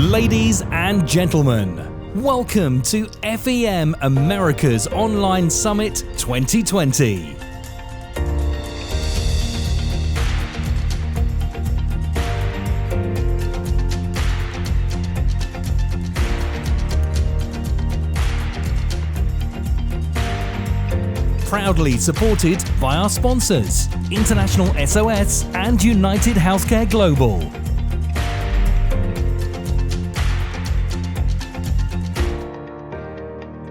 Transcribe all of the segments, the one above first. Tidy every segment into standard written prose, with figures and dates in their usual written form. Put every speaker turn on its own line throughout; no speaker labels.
Ladies and gentlemen, welcome to FEM America's Online Summit 2020. Proudly supported by our sponsors, International SOS and United Healthcare Global.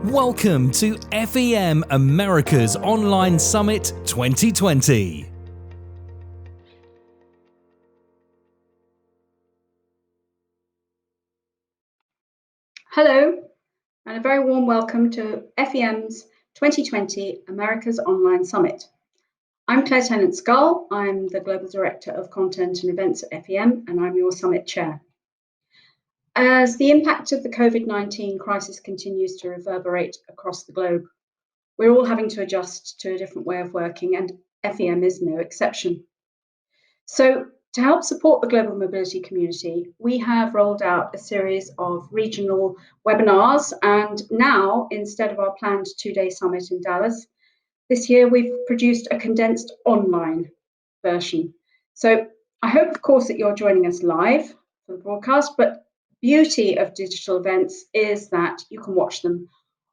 Welcome to FEM America's Online Summit 2020.
Hello, and a very warm welcome to FEM's 2020 America's Online Summit. I'm Claire Tennant-Scull. I'm the Global Director of Content and Events at FEM, and I'm your Summit Chair. As the impact of the COVID-19 crisis continues to reverberate across the globe, we're all having to adjust to a different way of working, and FEM is no exception. So, to help support the global mobility community, we have rolled out a series of regional webinars, and now, instead of our planned two-day summit in Dallas, this year we've produced a condensed online version. So I hope, of course, that you're joining us live for the broadcast, but beauty of digital events is that you can watch them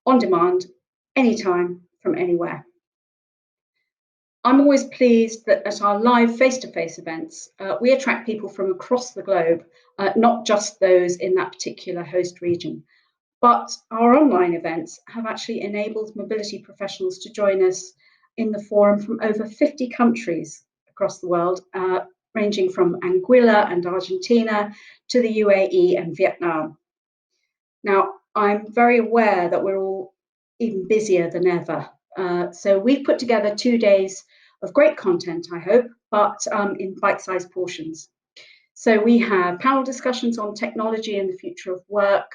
on demand, anytime, from anywhere. I'm always pleased that at our live face-to-face events, we attract people from across the globe, not just those in that particular host region. But our online events have actually enabled mobility professionals to join us in the forum from over 50 countries across the world, ranging from Anguilla and Argentina to the UAE and Vietnam. Now, I'm very aware that we're all even busier than ever. So we've put together 2 days of great content, I hope, but in bite-sized portions. So we have panel discussions on technology and the future of work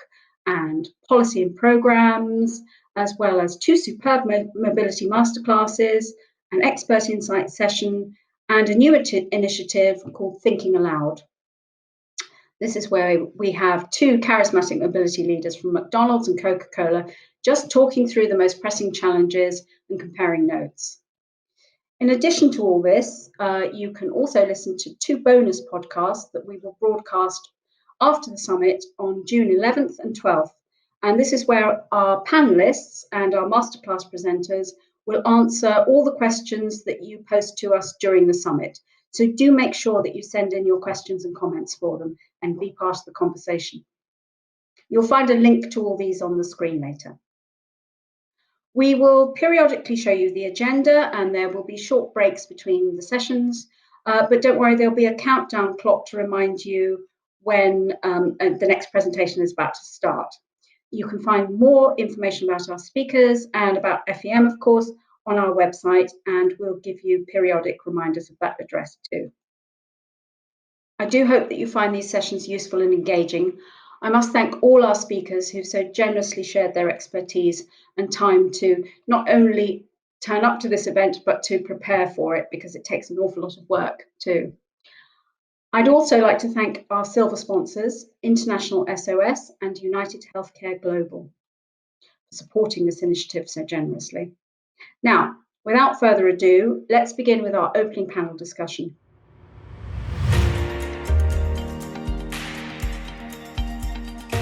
and policy and programs, as well as 2 superb mobility masterclasses, an expert insight session, and a new initiative called Thinking Aloud. This is where we have 2 charismatic mobility leaders from McDonald's and Coca-Cola just talking through the most pressing challenges and comparing notes. In addition to all this, you can also listen to 2 bonus podcasts that we will broadcast after the summit on June 11th and 12th. And this is where our panelists and our masterclass presenters will answer all the questions that you post to us during the summit. So do make sure that you send in your questions and comments for them and be part of the conversation. You'll find a link to all these on the screen later. We will periodically show you the agenda, and there will be short breaks between the sessions. But don't worry, there'll be a countdown clock to remind you when the next presentation is about to start. You can find more information about our speakers and about FEM, of course, on our website, and we'll give you periodic reminders of that address too. I do hope that you find these sessions useful and engaging. I must thank all our speakers who've so generously shared their expertise and time to not only turn up to this event, but to prepare for it, because it takes an awful lot of work too. I'd also like to thank our silver sponsors, International SOS and United Healthcare Global, for supporting this initiative so generously. Now, without further ado, let's begin with our opening panel discussion.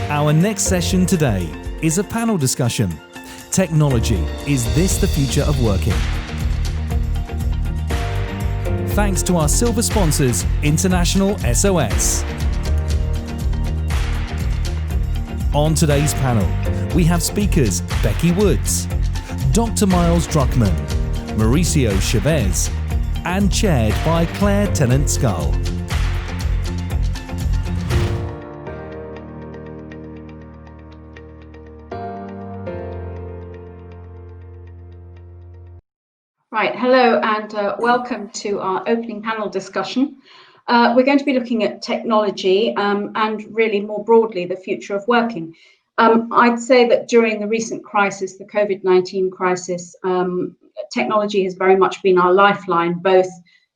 Our next session today is a panel discussion. Technology, is this the future of working? Thanks to our silver sponsors, International SOS. On today's panel, we have speakers Becky Woods, Dr. Miles Druckmann, Mauricio Chavez, and chaired by Claire Tennant-Scull.
Right, hello and welcome to our opening panel discussion. We're going to be looking at technology and really more broadly the future of working. I'd say that during the recent crisis, the COVID-19 crisis, technology has very much been our lifeline, both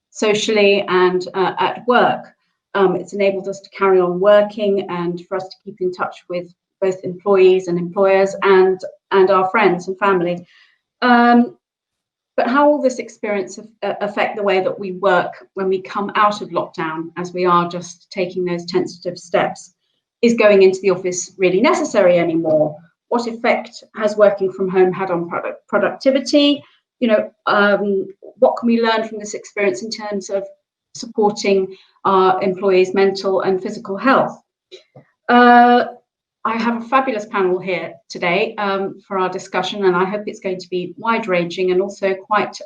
socially and at work. It's enabled us to carry on working and for us to keep in touch with both employees and employers and our friends and family. But how will this experience affect the way that we work when we come out of lockdown, as we are just taking those tentative steps? Is going into the office really necessary anymore? What effect has working from home had on productivity? What can we learn from this experience in terms of supporting our employees' mental and physical health? I have a fabulous panel here today for our discussion, and I hope it's going to be wide-ranging and also quite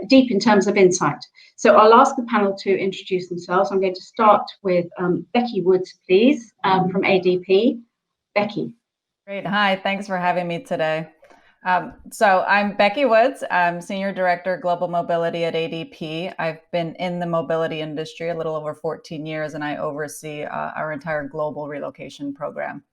deep in terms of insight. So I'll ask the panel to introduce themselves. I'm going to start with Becky Woods, please, from ADP. Becky.
Great. Hi, thanks for having me today. So I'm Becky Woods. I'm Senior Director, Global Mobility at ADP. I've been in the mobility industry a little over 14 years, and I oversee our entire global relocation program.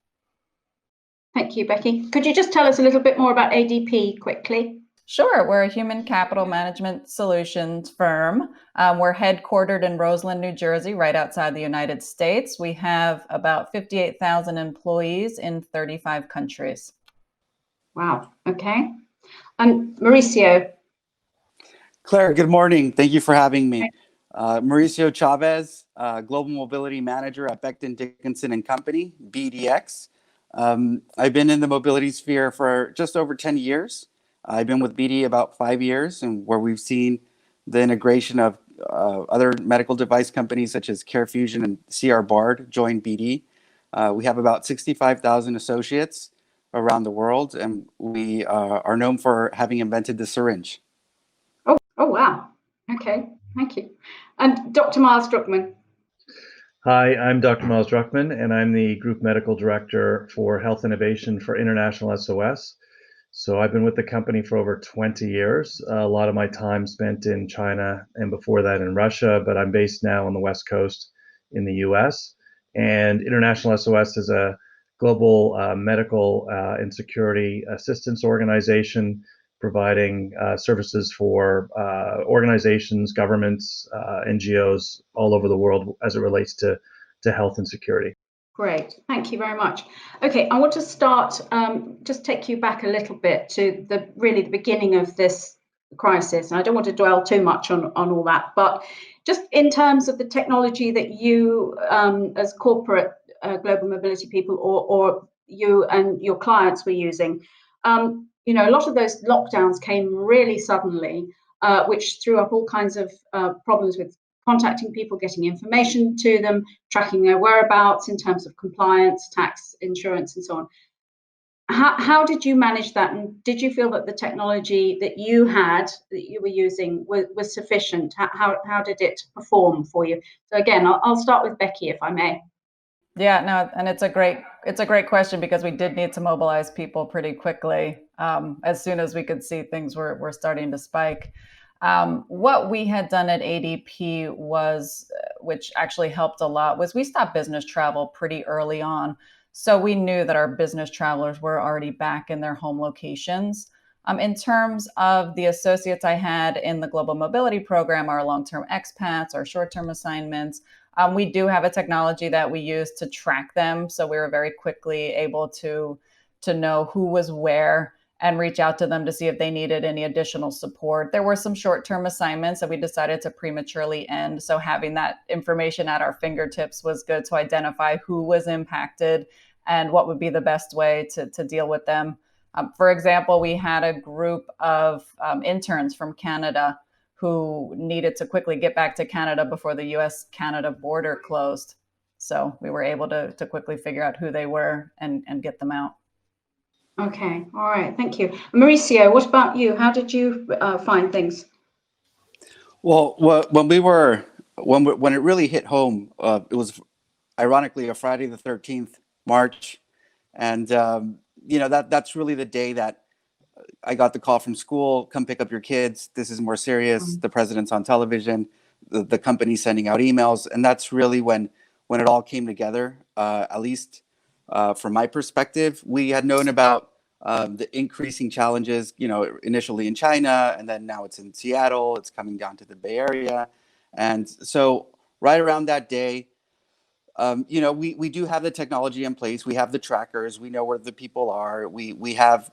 Thank you, Becky. Could you just tell us a little bit more about ADP quickly?
Sure. We're a human capital management solutions firm. We're headquartered in Roseland, New Jersey, right outside the United States. We have about 58,000 employees in 35 countries.
Wow. Okay. And Mauricio.
Claire, good morning. Thank you for having me. Mauricio Chavez, Global Mobility Manager at Becton Dickinson and Company, BDX. I've been in the mobility sphere for just over 10 years. I've been with BD about 5 years, and where we've seen the integration of other medical device companies such as CareFusion and CR Bard join BD. We have about 65,000 associates around the world, and we are known for having invented the syringe.
Oh, wow. Okay, thank you. And Dr. Miles Druckmann.
Hi, I'm Dr. Miles Druckmann, and I'm the Group Medical Director for Health Innovation for International SOS. So I've been with the company for over 20 years, a lot of my time spent in China and before that in Russia, but I'm based now on the West Coast in the US. And International SOS is a global medical and security assistance organization providing services for organizations, governments, NGOs all over the world as it relates to health and security.
Great, thank you very much. Okay, I want to start, just take you back a little bit to the beginning of this crisis. And I don't want to dwell too much on all that, but just in terms of the technology that you, as corporate global mobility people, or you and your clients were using, a lot of those lockdowns came really suddenly, which threw up all kinds of problems with contacting people, getting information to them, tracking their whereabouts in terms of compliance, tax, insurance, and so on. How did you manage that? And did you feel that the technology that you were using was sufficient? How did it perform for you? So again, I'll start with Becky, if I may.
Yeah, no, and it's a great question, because we did need to mobilize people pretty quickly as soon as we could see things were starting to spike. What we had done at ADP was, which actually helped a lot, was we stopped business travel pretty early on. So we knew that our business travelers were already back in their home locations. In terms of the associates I had in the Global Mobility Program, our long-term expats, our short-term assignments, we do have a technology that we use to track them. So we were very quickly able to know who was where and reach out to them to see if they needed any additional support. There were some short-term assignments that we decided to prematurely end. So having that information at our fingertips was good to identify who was impacted and what would be the best way to deal with them. For example, we had a group of interns from Canada who needed to quickly get back to Canada before the US-Canada border closed. So we were able to quickly figure out who they were and get them out.
Okay, all right, thank you. Mauricio, what about you? How did you find things?
Well, when it really hit home, it was ironically a Friday the 13th, March, and that's really the day that I got the call from school: come pick up your kids. This is more serious. The president's on television. The company's sending out emails, and that's really when it all came together. At least from my perspective, we had known about the increasing challenges, initially in China, and then now it's in Seattle. It's coming down to the Bay Area, and so right around that day, we do have the technology in place. We have the trackers. We know where the people are. We have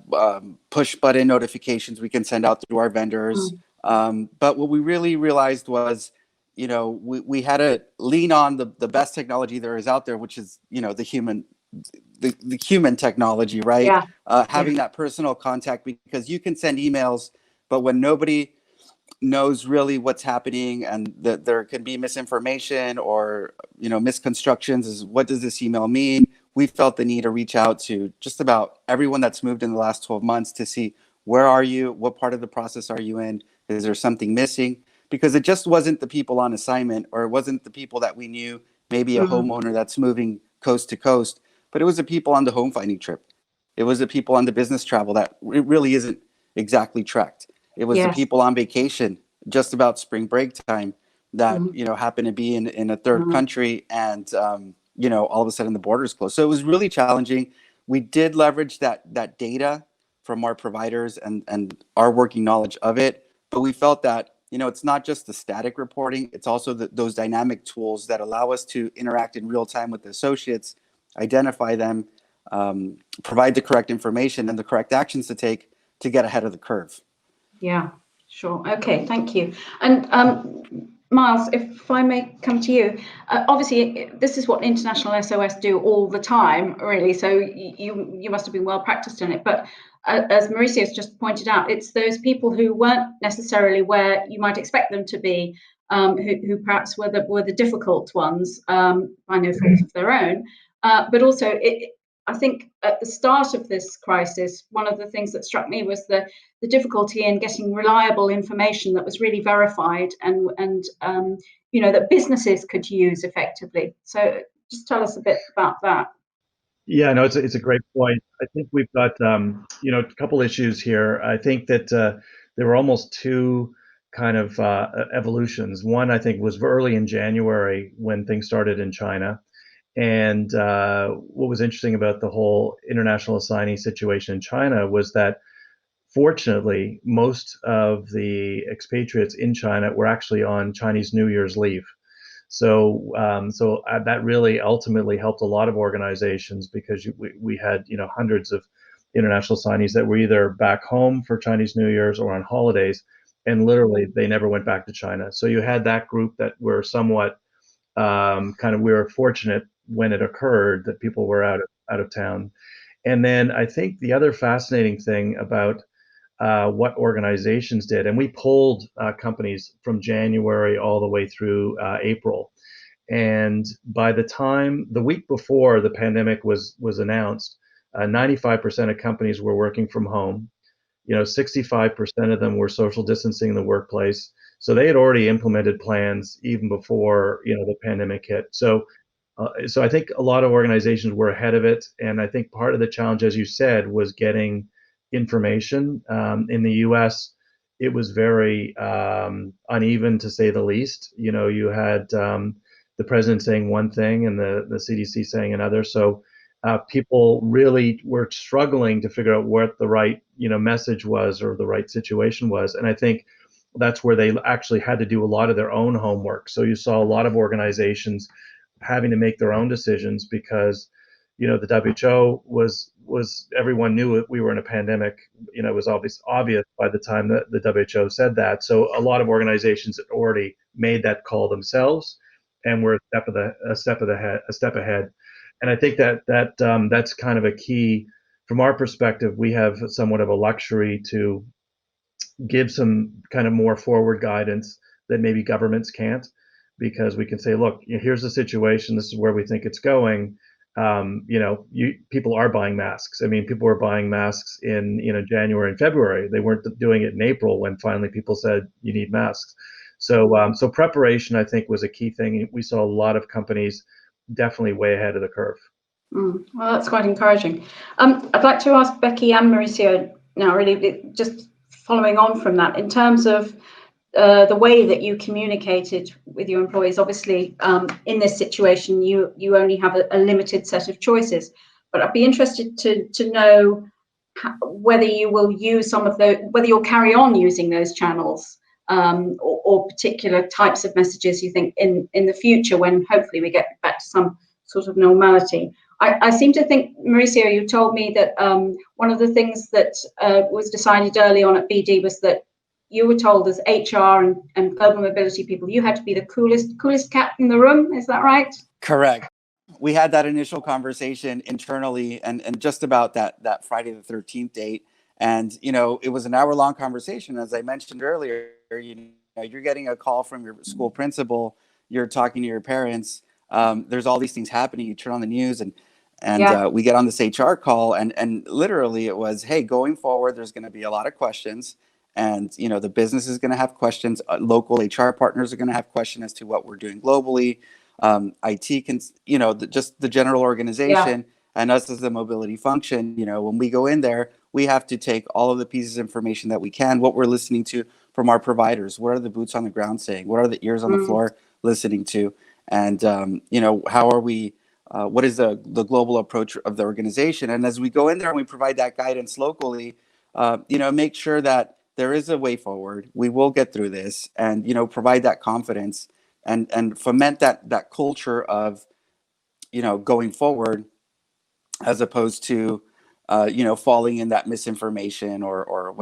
push button notifications we can send out through our vendors. But what we really realized was, we had to lean on the best technology there is out there, which is, the human technology, right?
Yeah.
Having that personal contact, because you can send emails, but when nobody knows really what's happening, and that there can be misinformation or misconstructions, is what does this email mean? We felt the need to reach out to just about everyone that's moved in the last 12 months to see, where are you, what part of the process are you in, is there something missing? Because it just wasn't the people on assignment, or it wasn't the people that we knew, maybe a homeowner that's moving coast to coast, but it was the people on the home finding trip. It was the people on the business travel that it really isn't exactly tracked. It was the people on vacation just about spring break time that, happen to be in a third country, and, all of a sudden the borders closed. So it was really challenging. We did leverage that data from our providers and our working knowledge of it. But we felt that, it's not just the static reporting, it's also those dynamic tools that allow us to interact in real time with the associates, identify them, provide the correct information and the correct actions to take to get ahead of the curve.
Yeah, sure. Okay, thank you. And Miles, if I may come to you, obviously this is what International SOS do all the time, really. So you must have been well practiced in it. But as Mauricio's just pointed out, it's those people who weren't necessarily where you might expect them to be, who perhaps were the difficult ones, by no fault of their own. But also, I think at the start of this crisis, one of the things that struck me was the difficulty in getting reliable information that was really verified and that businesses could use effectively. So just tell us a bit about that.
Yeah, no, it's a great point. I think we've got a couple issues here. I think that there were almost two kind of evolutions. One, I think, was early in January when things started in China. And what was interesting about the whole international assignee situation in China was that, fortunately, most of the expatriates in China were actually on Chinese New Year's leave. So that really ultimately helped a lot of organizations, because we had hundreds of international signees that were either back home for Chinese New Year's or on holidays, and literally they never went back to China. So you had that group that were somewhat we were fortunate when it occurred that people were out of town. And then I think the other fascinating thing about what organizations did, and we polled companies from January all the way through April. And by the week before the pandemic was announced, 95% of companies were working from home. 65% of them were social distancing in the workplace. So they had already implemented plans even before the pandemic hit. So I think a lot of organizations were ahead of it, and I think part of the challenge, as you said, was getting information. In the U.S., it was very uneven, to say the least. You had the president saying one thing and the CDC saying another. So people really were struggling to figure out what the right message was, or the right situation was. And I think that's where they actually had to do a lot of their own homework. So you saw a lot of organizations having to make their own decisions, because the WHO was everyone knew we were in a pandemic. It was obvious by the time that the WHO said that. So a lot of organizations had already made that call themselves, and were a step ahead. And I think that's kind of a key. From our perspective, we have somewhat of a luxury to give some kind of more forward guidance that maybe governments can't, because we can say, look, here's the situation. This is where we think it's going. People are buying masks. I mean, people were buying masks in January and February. They weren't doing it in April, when finally people said you need masks. So preparation, I think, was a key thing. We saw a lot of companies definitely way ahead of the curve.
Well, that's quite encouraging. I'd like to ask Becky and Mauricio now, really just following on from that, in terms of the way that you communicated with your employees. Obviously, in this situation, you only have a limited set of choices, but I'd be interested to know whether you will use whether you'll carry on using those channels or particular types of messages you think in the future, when hopefully we get back to some sort of normality? I seem to think, Mauricio, you told me that one of the things that was decided early on at BD was that you were told as HR and global mobility people, you had to be the coolest cat in the room. Is that right?
Correct. We had that initial conversation internally and just about that Friday the 13th date. And, it was an hour-long conversation. As I mentioned earlier, you're getting a call from your school principal, you're talking to your parents. There's all these things happening. You turn on the news and we get on this HR call and literally it was, hey, going forward, there's going to be a lot of questions. And, the business is going to have questions. Local HR partners are going to have questions as to what we're doing globally. IT can, just the general organization and us as the mobility function, when we go in there, we have to take all of the pieces of information that we can, what we're listening to from our providers, what are the boots on the ground saying, what are the ears on the floor listening to, and, how are we, what is the global approach of the organization? And as we go in there and we provide that guidance locally, make sure that there is a way forward. We will get through this, and provide that confidence and foment that culture of going forward, as opposed to falling in that misinformation or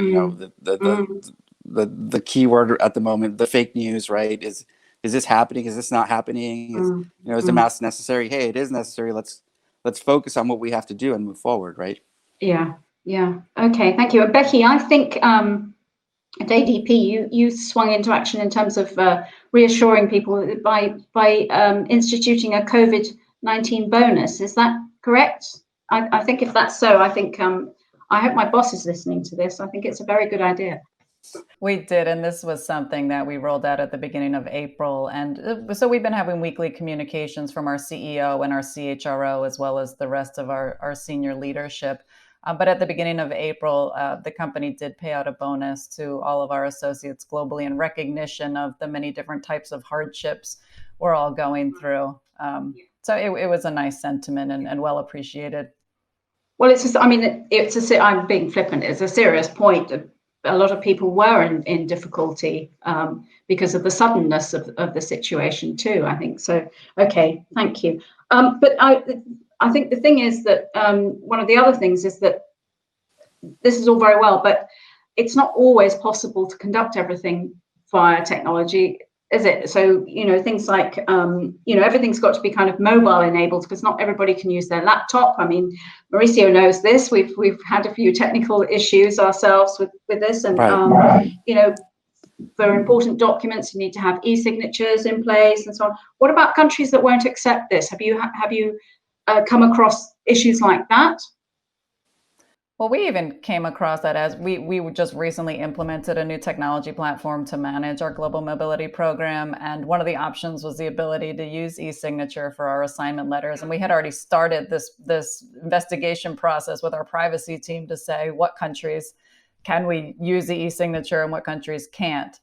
the keyword at the moment, the fake news, right? Is this happening? Is this not happening? Is the mask necessary? Hey, it is necessary. Let's focus on what we have to do and move forward, right?
Yeah. Okay, thank you. And Becky, I think at ADP, you swung into action in terms of reassuring people by instituting a COVID-19 bonus. Is that correct? I think if that's so, I think I hope my boss is listening to this. I think it's a very good idea.
We did, and this was something that we rolled out at the beginning of April. And so we've been having weekly communications from our CEO and our CHRO, as well as the rest of our senior leadership. But at the beginning of April, the company did pay out a bonus to all of our associates globally in recognition of the many different types of hardships we're all going through. So it was a nice sentiment and well appreciated.
Well, I'm being flippant. It's a serious point. A lot of people were in difficulty because of the suddenness of the situation too, I think. So, okay, thank you. But I think the thing is that one of the other things is that this is all very well, but it's not always possible to conduct everything via technology, is it? So, things like, everything's got to be kind of mobile enabled, because not everybody can use their laptop. I mean, Mauricio knows this. We've had a few technical issues ourselves with this. And, for important documents, you need to have e-signatures in place and so on. What about countries that won't accept this? Have you come across issues like that?
Well, we even came across that as we just recently implemented a new technology platform to manage our global mobility program. And one of the options was the ability to use e-signature for our assignment letters. And we had already started this investigation process with our privacy team to say what countries can we use the e-signature and what countries can't.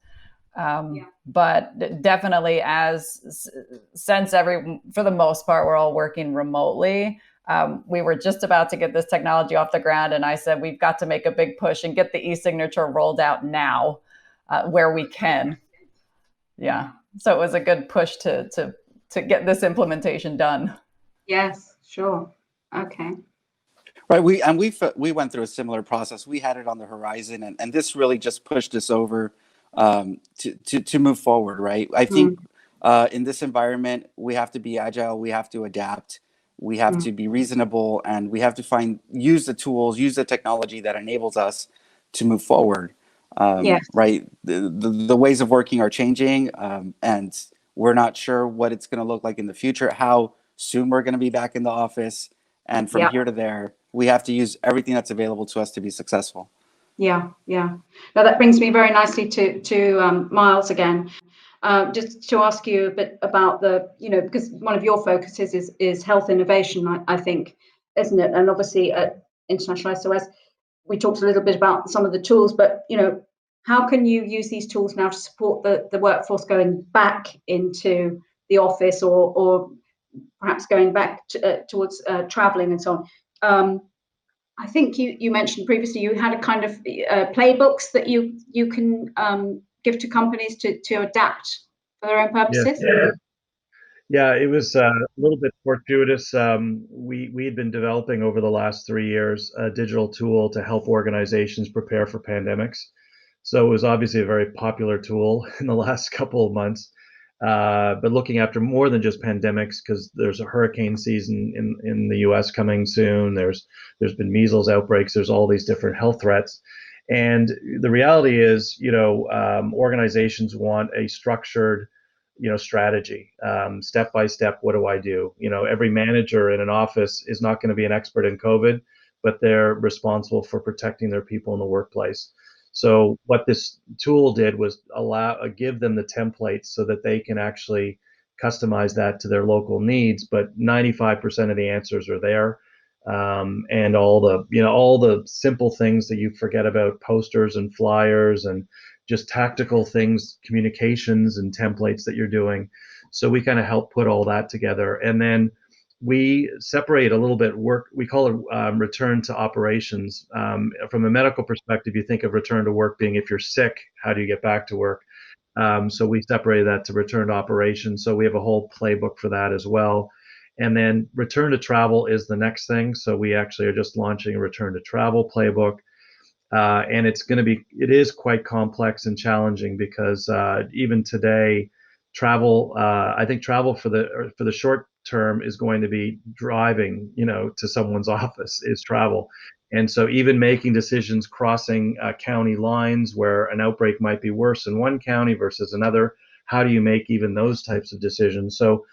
But definitely for the most part, we're all working remotely. We were just about to get this technology off the ground, and I said, we've got to make a big push and get the e-signature rolled out now where we can. Yeah. So it was a good push to get this implementation done.
Yes, sure. Okay.
Right. We went through a similar process. We had it on the horizon, and this really just pushed us over to move forward. Right. I think in this environment, we have to be agile. We have to adapt. We have to be reasonable, and we have to use the tools, use the technology that enables us to move forward. Right. The ways of working are changing, and we're not sure what it's going to look like in the future, how soon we're going to be back in the office. And from here to there, we have to use everything that's available to us to be successful. Yeah.
Now that brings me very nicely to Miles again. Just to ask you a bit about because one of your focuses is health innovation, I think, isn't it? And obviously at International SOS, we talked a little bit about some of the tools, but, how can you use these tools now to support the workforce going back into the office or perhaps going back towards traveling and so on? I think you mentioned previously you had a kind of playbooks that you can give to companies to adapt for their own purposes?
Yeah, it was a little bit fortuitous. We had been developing over the last 3 years a digital tool to help organizations prepare for pandemics. So it was obviously a very popular tool in the last couple of months. But looking after more than just pandemics, because there's a hurricane season in the U.S. coming soon. There's been measles outbreaks. There's all these different health threats. And the reality is, organizations want a structured strategy, step by step. What do I do? Every manager in an office is not going to be an expert in COVID, but they're responsible for protecting their people in the workplace. So what this tool did was give them the templates so that they can actually customize that to their local needs. But 95% of the answers are there, and all the simple things that you forget about, posters and flyers and just tactical things, communications and templates that you're doing. So we kind of help put all that together. And then we separate a little bit work. We call it return to operations. From a medical perspective, you think of return to work being if you're sick, how do you get back to work? So we separated that to return to operations. So we have a whole playbook for that as well. And then return to travel is the next thing. So we actually are just launching a return to travel playbook. And it is quite complex and challenging because even today, I think travel for the short term is going to be driving, to someone's office is travel. And so even making decisions crossing county lines where an outbreak might be worse in one county versus another, how do you make even those types of decisions? So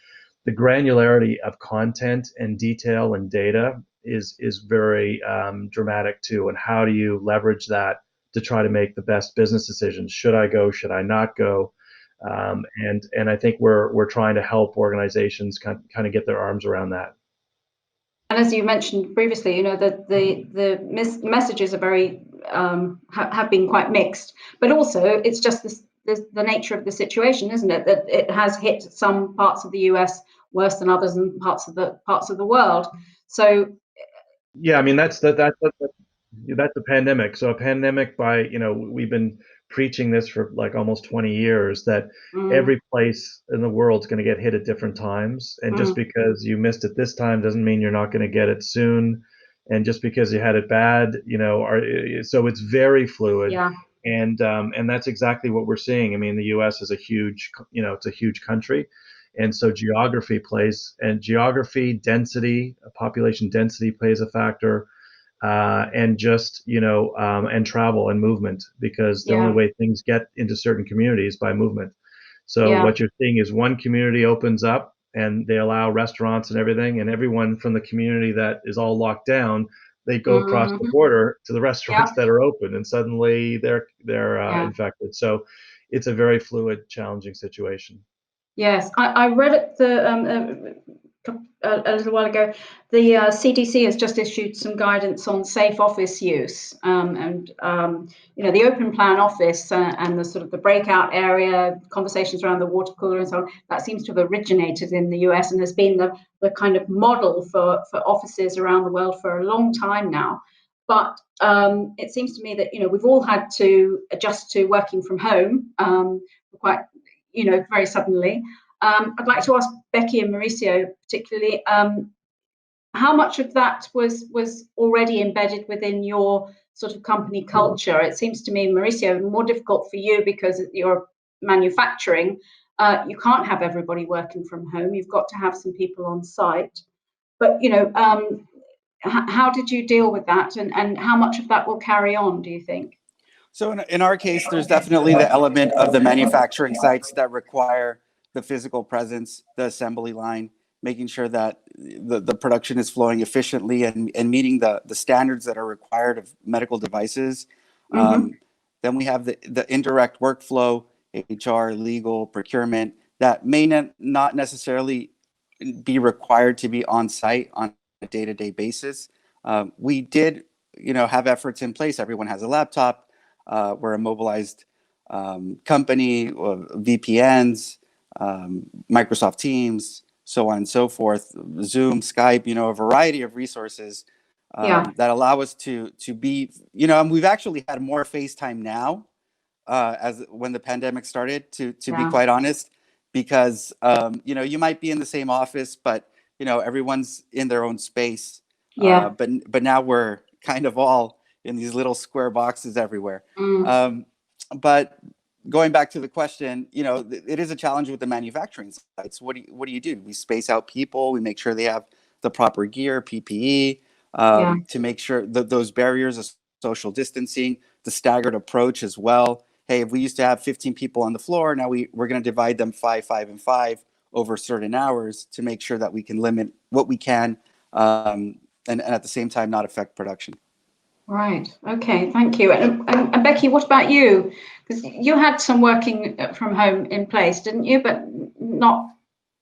the granularity of content and detail and data is very dramatic too. And how do you leverage that to try to make the best business decisions? Should I go? Should I not go? And I think we're trying to help organizations kind of get their arms around that.
And as you mentioned previously, the messages are very have been quite mixed, but also it's just the nature of the situation, isn't it? That it has hit some parts of the US worse than others and parts of the world. So
yeah, I mean that's the pandemic. So a pandemic we've been preaching this for like almost 20 years that every place in the world is going to get hit at different times. And just because you missed it this time doesn't mean you're not going to get it soon. And just because you had it bad, so it's very fluid.
Yeah.
And that's exactly what we're seeing. I mean, the U.S. is it's a huge country. And so geography density, population density plays a factor. And just and travel and movement, because the only way things get into certain communities by movement. So what you're seeing is one community opens up and they allow restaurants and everything, and everyone from the community that is all locked down, they go across the border to the restaurants that are open, and suddenly they're infected. So it's a very fluid, challenging situation.
Yes, I read it a little while ago. The CDC has just issued some guidance on safe office use, and the open plan office and the sort of the breakout area, conversations around the water cooler and so on. That seems to have originated in the US and has been the kind of model for offices around the world for a long time now. But it seems to me that we've all had to adjust to working from home quite very suddenly. I'd like to ask Becky and Mauricio particularly, how much of that was already embedded within your sort of company culture? It seems to me, Mauricio, more difficult for you because you're manufacturing. You can't have everybody working from home. You've got to have some people on site. But how did you deal with that, and how much of that will carry on, do you think?
So in our case, there's definitely the element of the manufacturing sites that require the physical presence, the assembly line, making sure that the production is flowing efficiently and meeting the standards that are required of medical devices. Then we have the indirect workflow, HR, legal, procurement, that may not necessarily be required to be on site on a day-to-day basis. We did, have efforts in place. Everyone has a laptop. We're a mobilized company, VPNs, Microsoft Teams, so on and so forth, Zoom, Skype, a variety of resources that allow us to be, and we've actually had more FaceTime now as when the pandemic started, to be
Yeah.
quite honest, because you might be in the same office, but everyone's in their own space.
Yeah.
But now we're kind of all in these little square boxes everywhere.
Mm.
But going back to the question, it is a challenge with the manufacturing sites. What do you do? We space out people. We make sure they have the proper gear, PPE,
Yeah.
to make sure that those barriers of social distancing, the staggered approach as well. Hey, if we used to have 15 people on the floor, now we're going to divide them 5, 5, and 5 over certain hours to make sure that we can limit what we can, and at the same time not affect production.
Right. Okay. Thank you. And Becky, what about you? Because you had some working from home in place, didn't you? But not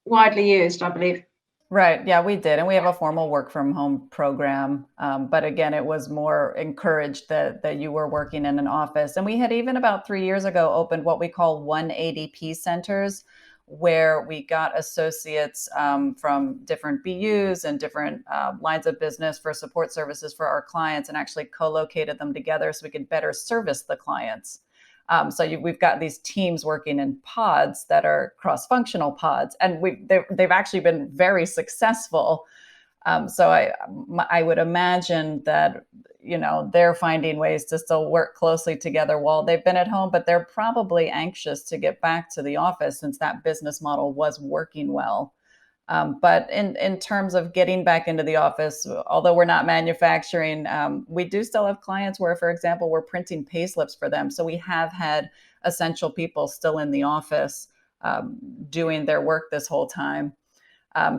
widely used, I believe.
Right. Yeah, we did. And we have a formal work from home program. But again, it was more encouraged that you were working in an office. And we had even about 3 years ago opened what we call 180p centers, where we got associates from different BUs and different lines of business for support services for our clients, and actually co-located them together so we could better service the clients. We've got these teams working in pods that are cross-functional pods, and they've actually been very successful. I would imagine that they're finding ways to still work closely together while they've been at home, but they're probably anxious to get back to the office since that business model was working well. But in terms of getting back into the office, although we're not manufacturing, we do still have clients where, for example, we're printing pay slips for them. So we have had essential people still in the office doing their work this whole time.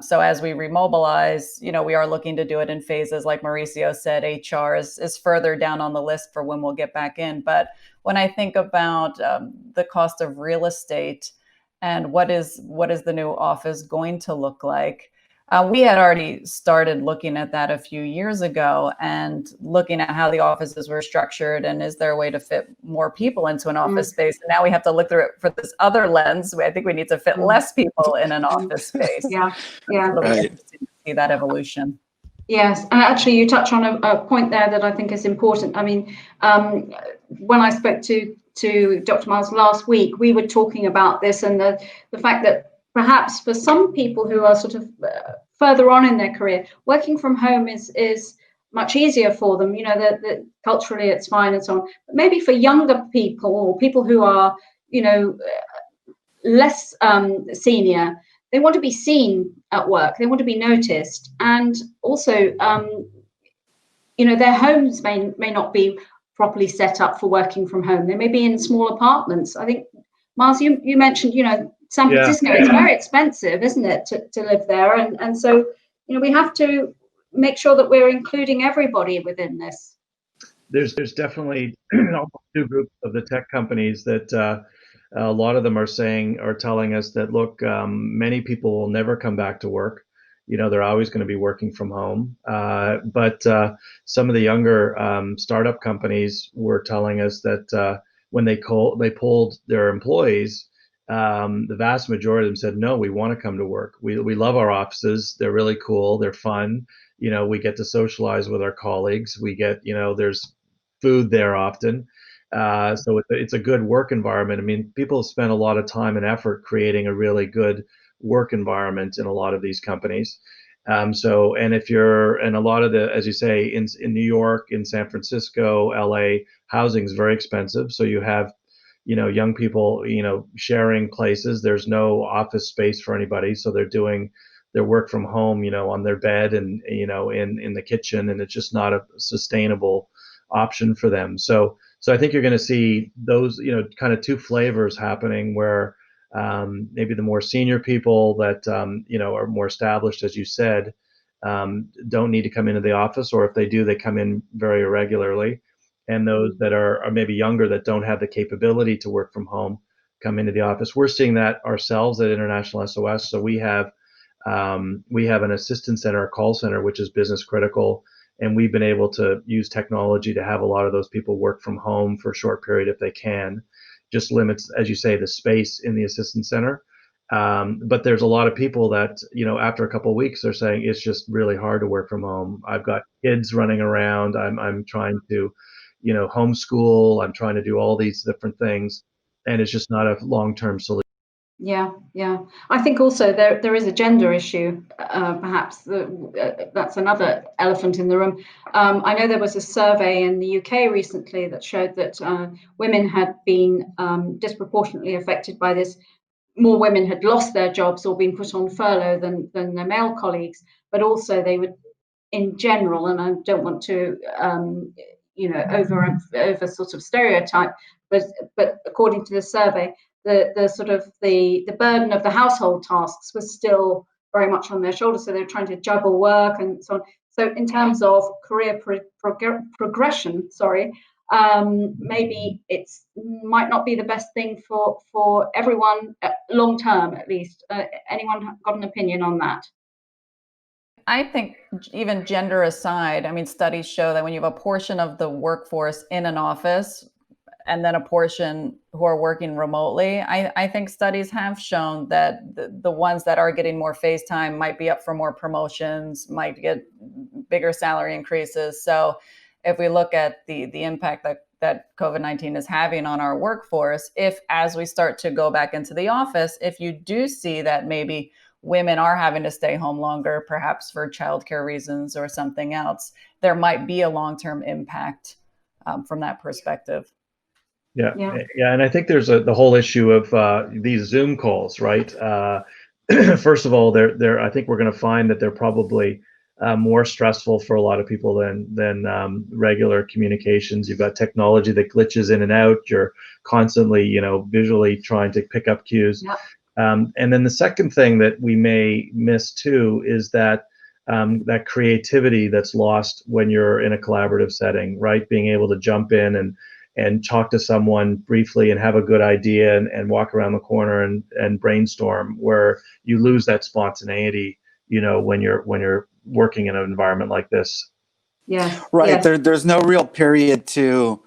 So as we remobilize, we are looking to do it in phases. Like Mauricio said, HR is further down on the list for when we'll get back in. But when I think about the cost of real estate, and what is the new office going to look like? We had already started looking at that a few years ago and looking at how the offices were structured and is there a way to fit more people into an office space? And now we have to look through it for this other lens. I think we need to fit less people in an office space.
Yeah, yeah.
It's really interesting to see that evolution.
Yes, and actually you touch on a point there that I think is important. I mean, when I spoke to Dr. Miles last week, we were talking about this and the fact that perhaps for some people who are sort of further on in their career, working from home is much easier for them. That culturally it's fine and so on. But maybe for younger people or people who are, less senior, they want to be seen at work. They want to be noticed, and also, their homes may not be properly set up for working from home. They may be in small apartments. I think, Miles, you mentioned, San Francisco. Yeah. It's very expensive, isn't it, to live there? And so, we have to make sure that we're including everybody within this.
There's definitely two groups of the tech companies that a lot of them are telling us that, look, many people will never come back to work. They're always going to be working from home. But some of the younger startup companies were telling us that when they polled their employees, the vast majority of them said, no, we want to come to work. We love our offices. They're really cool. They're fun. We get to socialize with our colleagues. We get, there's food there often. So it's a good work environment. I mean, people spend a lot of time and effort creating a really good work environment in a lot of these companies. And if you're in a lot of as you say, in New York, in San Francisco, LA, housing is very expensive. So you have, young people, sharing places. There's no office space for anybody. So they're doing their work from home, on their bed and, in the kitchen, and it's just not a sustainable option for them. So I think you're going to see those, kind of two flavors happening where maybe the more senior people that, are more established, as you said, don't need to come into the office, or if they do, they come in very irregularly. And those that are maybe younger that don't have the capability to work from home come into the office. We're seeing that ourselves at International SOS. So we have an assistance center, a call center, which is business critical. And we've been able to use technology to have a lot of those people work from home for a short period if they can. Just limits, as you say, the space in the assistance center. But there's a lot of people that, after a couple of weeks, they're saying it's just really hard to work from home. I've got kids running around. I'm trying to, homeschool. I'm trying to do all these different things, and it's just not a long-term solution.
Yeah, yeah. I think also there is a gender issue, perhaps. That's another elephant in the room. I know there was a survey in the UK recently that showed that women had been disproportionately affected by this. More women had lost their jobs or been put on furlough than their male colleagues, but also they would, in general, and I don't want to over sort of stereotype, but according to the survey, the sort of the burden of the household tasks was still very much on their shoulders. So they're trying to juggle work and so on. So in terms of career progression, maybe it's might not be the best thing for everyone long term, at least. Anyone got an opinion on that?
I think even gender aside, I mean, studies show that when you have a portion of the workforce in an office and then a portion who are working remotely, I think studies have shown that the ones that are getting more face time might be up for more promotions, might get bigger salary increases. So if we look at the impact that COVID-19 is having on our workforce, if as we start to go back into the office, if you do see that maybe women are having to stay home longer, perhaps for childcare reasons or something else, there might be a long-term impact from that perspective.
Yeah. And I think there's the whole issue of these Zoom calls, right? First of all, I think we're going to find that they're probably more stressful for a lot of people than regular communications. You've got technology that glitches in and out. You're constantly, visually trying to pick up cues.
Yep.
And then the second thing that we may miss too is that that creativity that's lost when you're in a collaborative setting, right? Being able to jump in and talk to someone briefly and have a good idea and walk around the corner and brainstorm, where you lose that spontaneity, when you're working in an environment like this.
Yes.
Right.
Yes.
There's no real period to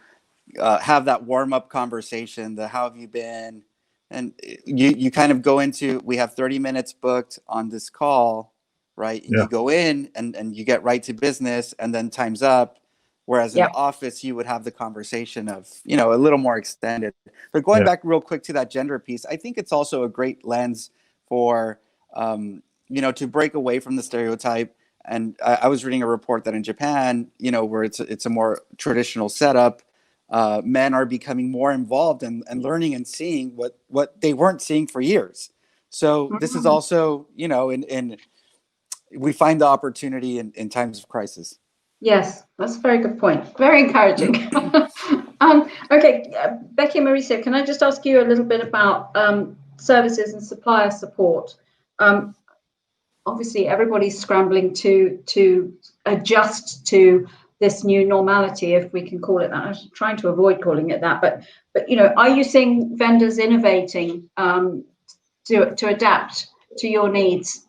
have that warm up conversation. How have you been? And you kind of go into, we have 30 minutes booked on this call, right? And
Yeah.
you go in and you get right to business, and then time's up. Whereas in the office, you would have the conversation of, a little more extended. But going back real quick to that gender piece, I think it's also a great lens for, to break away from the stereotype. And I was reading a report that in Japan, where it's a more traditional setup, men are becoming more involved and learning and seeing what they weren't seeing for years. So this is also, we find the opportunity in times of crisis.
Yes, that's a very good point. Very encouraging. Okay, Becky and Mauricio, can I just ask you a little bit about services and supplier support? Obviously, everybody's scrambling to adjust to this new normality, if we can call it that. I'm trying to avoid calling it that, but are you seeing vendors innovating to adapt to your needs?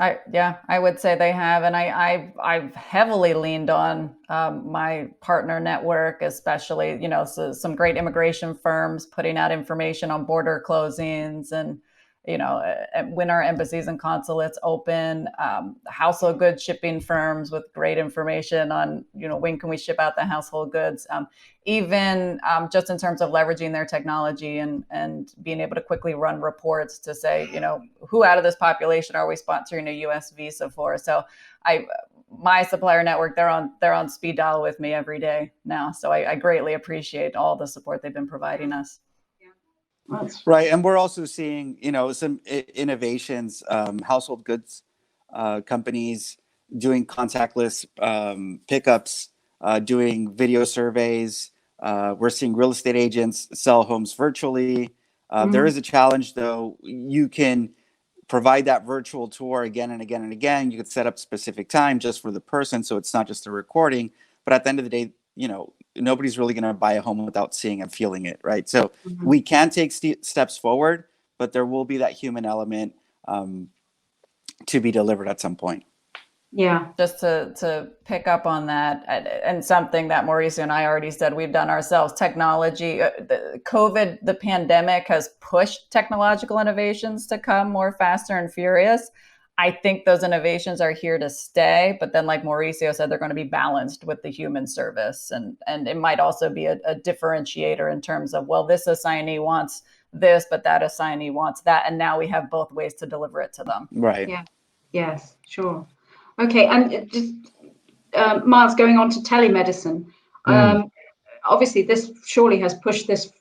I would say they have, and I've heavily leaned on my partner network, especially so some great immigration firms putting out information on border closings and when our embassies and consulates open, household goods shipping firms with great information on when can we ship out the household goods, even just in terms of leveraging their technology and being able to quickly run reports to say who out of this population are we sponsoring a U.S. visa for. So my supplier network, they're on speed dial with me every day now. So I greatly appreciate all the support they've been providing us.
Right. And we're also seeing, some innovations, household goods companies doing contactless pickups, doing video surveys. We're seeing real estate agents sell homes virtually. There is a challenge, though. You can provide that virtual tour again and again and again. You could set up specific time just for the person, so it's not just a recording. But at the end of the day, nobody's really going to buy a home without seeing and feeling it, right? So we can take steps forward, but there will be that human element to be delivered at some point.
Yeah, just to pick up on that, and something that Mauricio and I already said we've done ourselves, technology, the pandemic has pushed technological innovations to come more faster and furious. I think those innovations are here to stay, but then like Mauricio said, they're going to be balanced with the human service. And it might also be a differentiator in terms of, well, this assignee wants this, but that assignee wants that. And now we have both ways to deliver it to them.
Right.
Yeah. Yes, sure. Okay. And just Miles, going on to telemedicine. Obviously, this surely has pushed this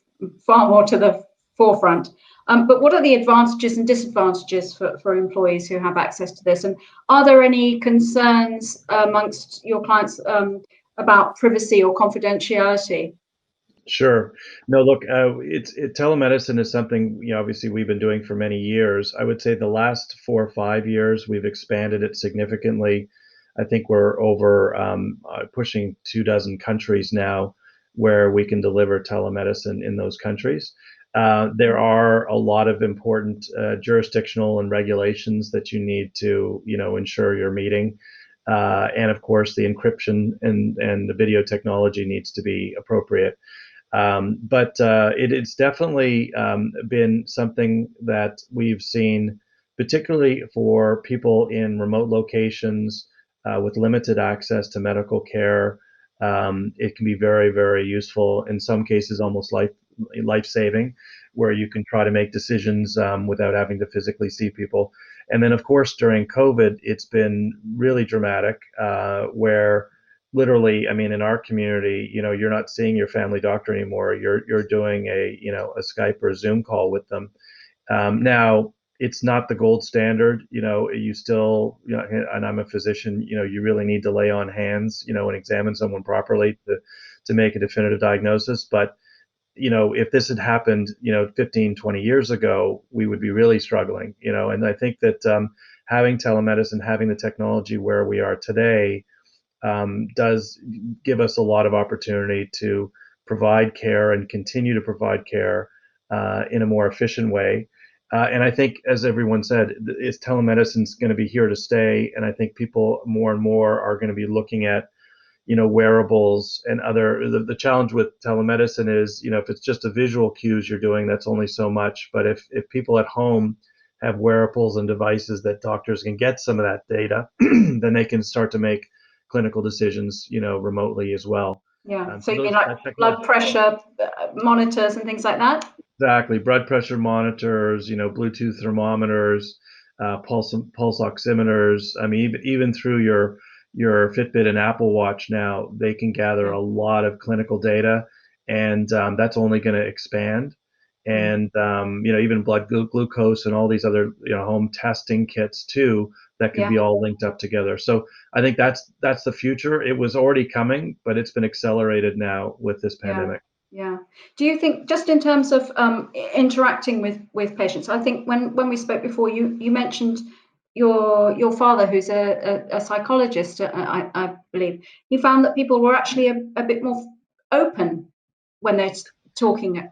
far more to the forefront. But what are the advantages and disadvantages for employees who have access to this? And are there any concerns amongst your clients about privacy or confidentiality?
Sure. No, look, telemedicine is something, obviously we've been doing for many years. I would say the last 4 or 5 years, we've expanded it significantly. I think we're over pushing 24 countries now where we can deliver telemedicine in those countries. There are a lot of important jurisdictional and regulations that you need to, ensure you're meeting. And of course, the encryption and the video technology needs to be appropriate. But it's definitely been something that we've seen, particularly for people in remote locations with limited access to medical care. It can be very, very useful, in some cases almost life-saving, where you can try to make decisions without having to physically see people. And then, of course, during COVID, it's been really dramatic, where literally, I mean, in our community, you're not seeing your family doctor anymore. You're doing a Skype or a Zoom call with them. Now, it's not the gold standard. You still, and I'm a physician. You really need to lay on hands, and examine someone properly to make a definitive diagnosis. But if this had happened, 15, 20 years ago, we would be really struggling. And I think that having telemedicine, having the technology where we are today, does give us a lot of opportunity to provide care and continue to provide care in a more efficient way. And I think, as everyone said, telemedicine is going to be here to stay. And I think people more and more are going to be looking at, wearables and other. The challenge with telemedicine is, if it's just a visual cues you're doing, that's only so much. But if people at home have wearables and devices that doctors can get some of that data, then they can start to make clinical decisions, remotely as well.
Yeah. So you mean like blood pressure monitors and things like that?
Exactly. Blood pressure monitors, Bluetooth thermometers, pulse oximeters. I mean, even through your Fitbit and Apple Watch now, they can gather a lot of clinical data, and that's only going to expand. And even blood glucose and all these other home testing kits too, that can be all linked up together. So I think that's the future. It was already coming, but it's been accelerated now with this pandemic.
Yeah. Do you think, just in terms of interacting with patients, I think when we spoke before, you mentioned your father, who's a psychologist, I believe, he found that people were actually a bit more open when they're talking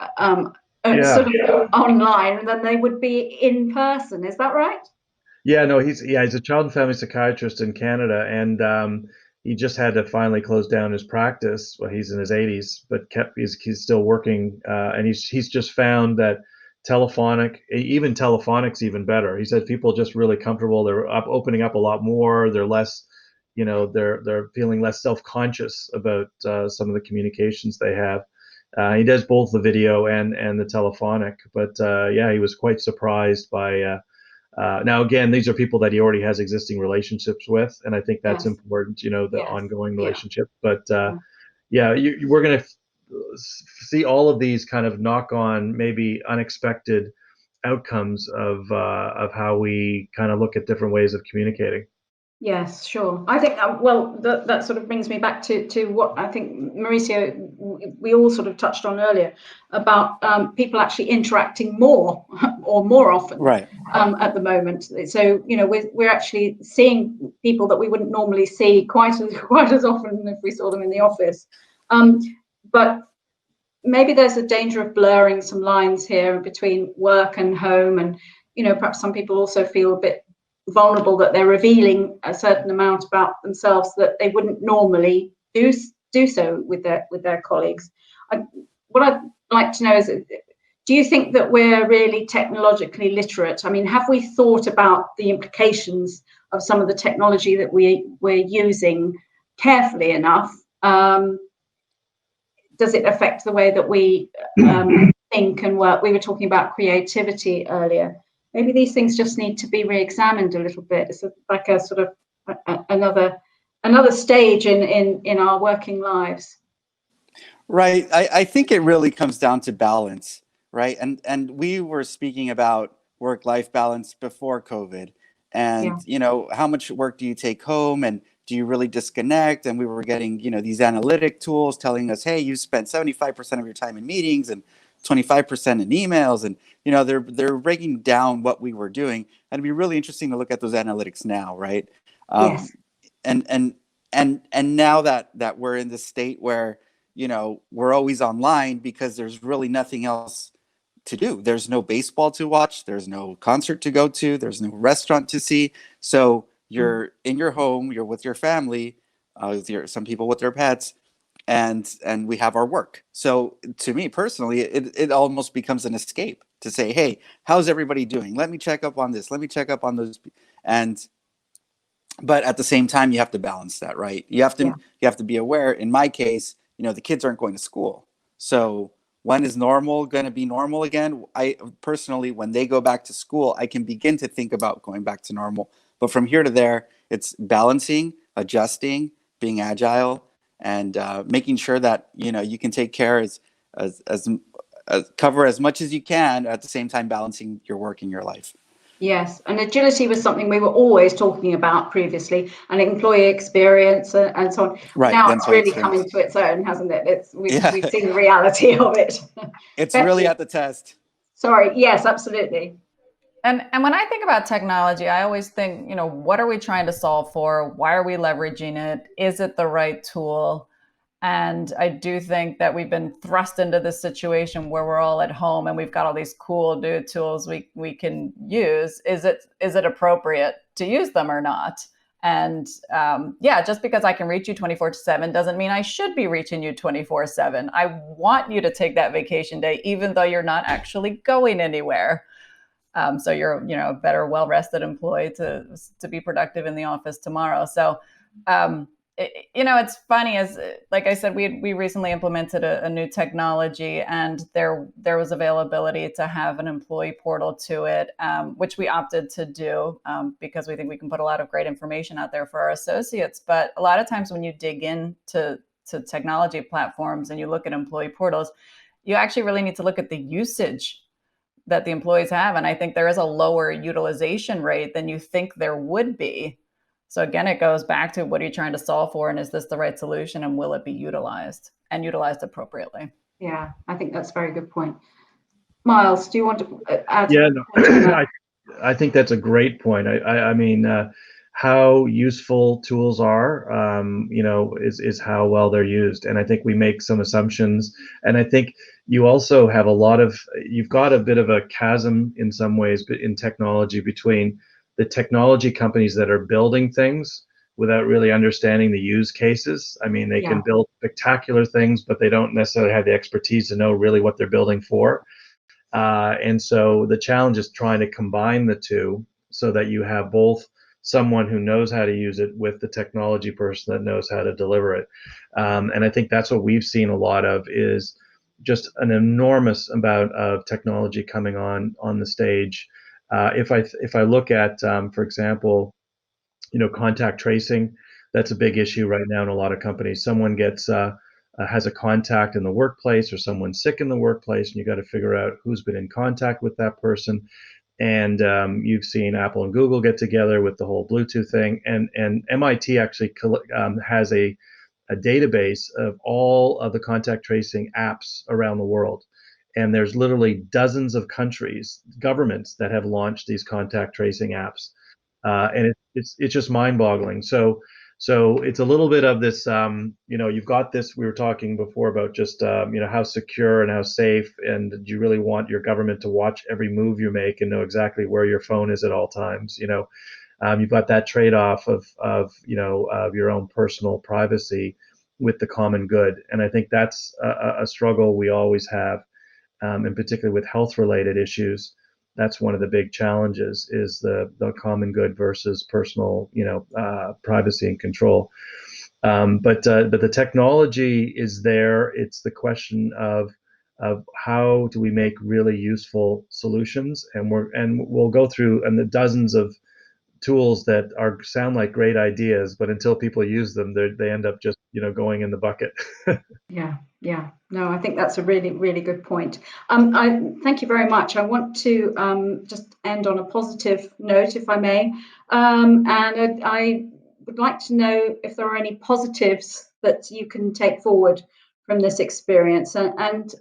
sort of online than they would be in person. Is that right?
Yeah, no, he's a child and family psychiatrist in Canada, and he just had to finally close down his practice. Well, he's in his 80s, but he's still working, and he's just found that telephonic's even better. He said people are just really comfortable. They're opening up a lot more. They're less, they're feeling less self-conscious about some of the communications they have. He does both the video and the telephonic, but he was quite surprised by. Now, again, these are people that he already has existing relationships with, and I think that's important, the ongoing relationship. But we're going to see all of these kind of knock-on, maybe unexpected outcomes of how we kind of look at different ways of communicating.
Yes, sure. I think, that sort of brings me back to what I think, Mauricio, we all sort of touched on earlier about people actually interacting more or more often at the moment. So, we're actually seeing people that we wouldn't normally see quite as often if we saw them in the office. But maybe there's a danger of blurring some lines here between work and home. And, perhaps some people also feel a bit vulnerable that they're revealing a certain amount about themselves that they wouldn't normally do so with their colleagues. What I'd like to know is, do you think that we're really technologically literate? I mean, have we thought about the implications of some of the technology that we're using carefully enough? Does it affect the way that we think and work? We were talking about creativity earlier. Maybe these things just need to be re-examined a little bit. It's like a sort of another stage in our working lives.
Right. I think it really comes down to balance, right? And we were speaking about work-life balance before COVID. And, how much work do you take home, and do you really disconnect? And we were getting, these analytic tools telling us, hey, you spent 75% of your time in meetings and 25% in emails. And, they're breaking down what we were doing. And it'd be really interesting to look at those analytics now, right?
Yes.
And now that we're in this state where, we're always online because there's really nothing else to do. There's no baseball to watch. There's no concert to go to. There's no restaurant to see. So you're in your home. You're with your family. Some people with their pets, and we have our work. So to me personally, it almost becomes an escape to say, hey, how's everybody doing? Let me check up on this. Let me check up on those. But at the same time, you have to balance that, right? You have to be aware. In my case, the kids aren't going to school. So when is normal going to be normal again? I personally, when they go back to school, I can begin to think about going back to normal. But from here to there, it's balancing, adjusting, being agile, and making sure that you can take care as cover as much as you can, at the same time balancing your work and your life.
Yes, and agility was something we were always talking about previously, and employee experience and so on.
Right.
Now it's really come into its own, hasn't it? We've seen the reality of it.
It's really at the test.
Sorry. Yes, absolutely.
And when I think about technology, I always think, what are we trying to solve for? Why are we leveraging it? Is it the right tool? And I do think that we've been thrust into this situation where we're all at home and we've got all these cool new tools we can use. Is it appropriate to use them or not? And just because I can reach you 24/7 doesn't mean I should be reaching you 24/7. I want you to take that vacation day, even though you're not actually going anywhere. So you're, a better, well-rested employee to be productive in the office tomorrow. So, it's funny, as like I said, we recently implemented a new technology, and there was availability to have an employee portal to it, which we opted to do because we think we can put a lot of great information out there for our associates. But a lot of times when you dig into technology platforms and you look at employee portals, you actually really need to look at the usage that the employees have. And I think there is a lower utilization rate than you think there would be. So again, it goes back to, what are you trying to solve for? And is this the right solution? And will it be utilized and utilized appropriately?
Yeah, I think that's a very good point. Miles, do you want to add?
Yeah, no, I think that's a great point. I mean, how useful tools are, is how well they're used. And I think we make some assumptions. And I think you also have you've got a bit of a chasm in some ways in technology between the technology companies that are building things without really understanding the use cases. I mean, they can build spectacular things, but they don't necessarily have the expertise to know really what they're building for. And so the challenge is trying to combine the two so that you have both someone who knows how to use it with the technology person that knows how to deliver it. And I think that's what we've seen a lot of, is just an enormous amount of technology coming on the stage. If I look at, for example, contact tracing, that's a big issue right now in a lot of companies. Someone has a contact in the workplace, or someone's sick in the workplace, and you got to figure out who's been in contact with that person. And you've seen Apple and Google get together with the whole Bluetooth thing, and MIT actually has a database of all of the contact tracing apps around the world. And there's literally dozens of countries, governments, that have launched these contact tracing apps. And it's just mind-boggling. So it's a little bit of this, you've got this, we were talking before about just, how secure and how safe, and do you really want your government to watch every move you make and know exactly where your phone is at all times? You've got that trade-off of your own personal privacy with the common good. And I think that's a struggle we always have. and particularly with health-related issues, that's one of the big challenges, is the common good versus personal, privacy and control. But the technology is there. It's the question of how do we make really useful solutions, and we'll go through and the dozens of tools that sound like great ideas, but until people use them, they end up just going in the bucket.
Yeah. No, I think that's a really, really good point. I thank you very much. I want to just end on a positive note, if I may, and I would like to know if there are any positives that you can take forward from this experience, and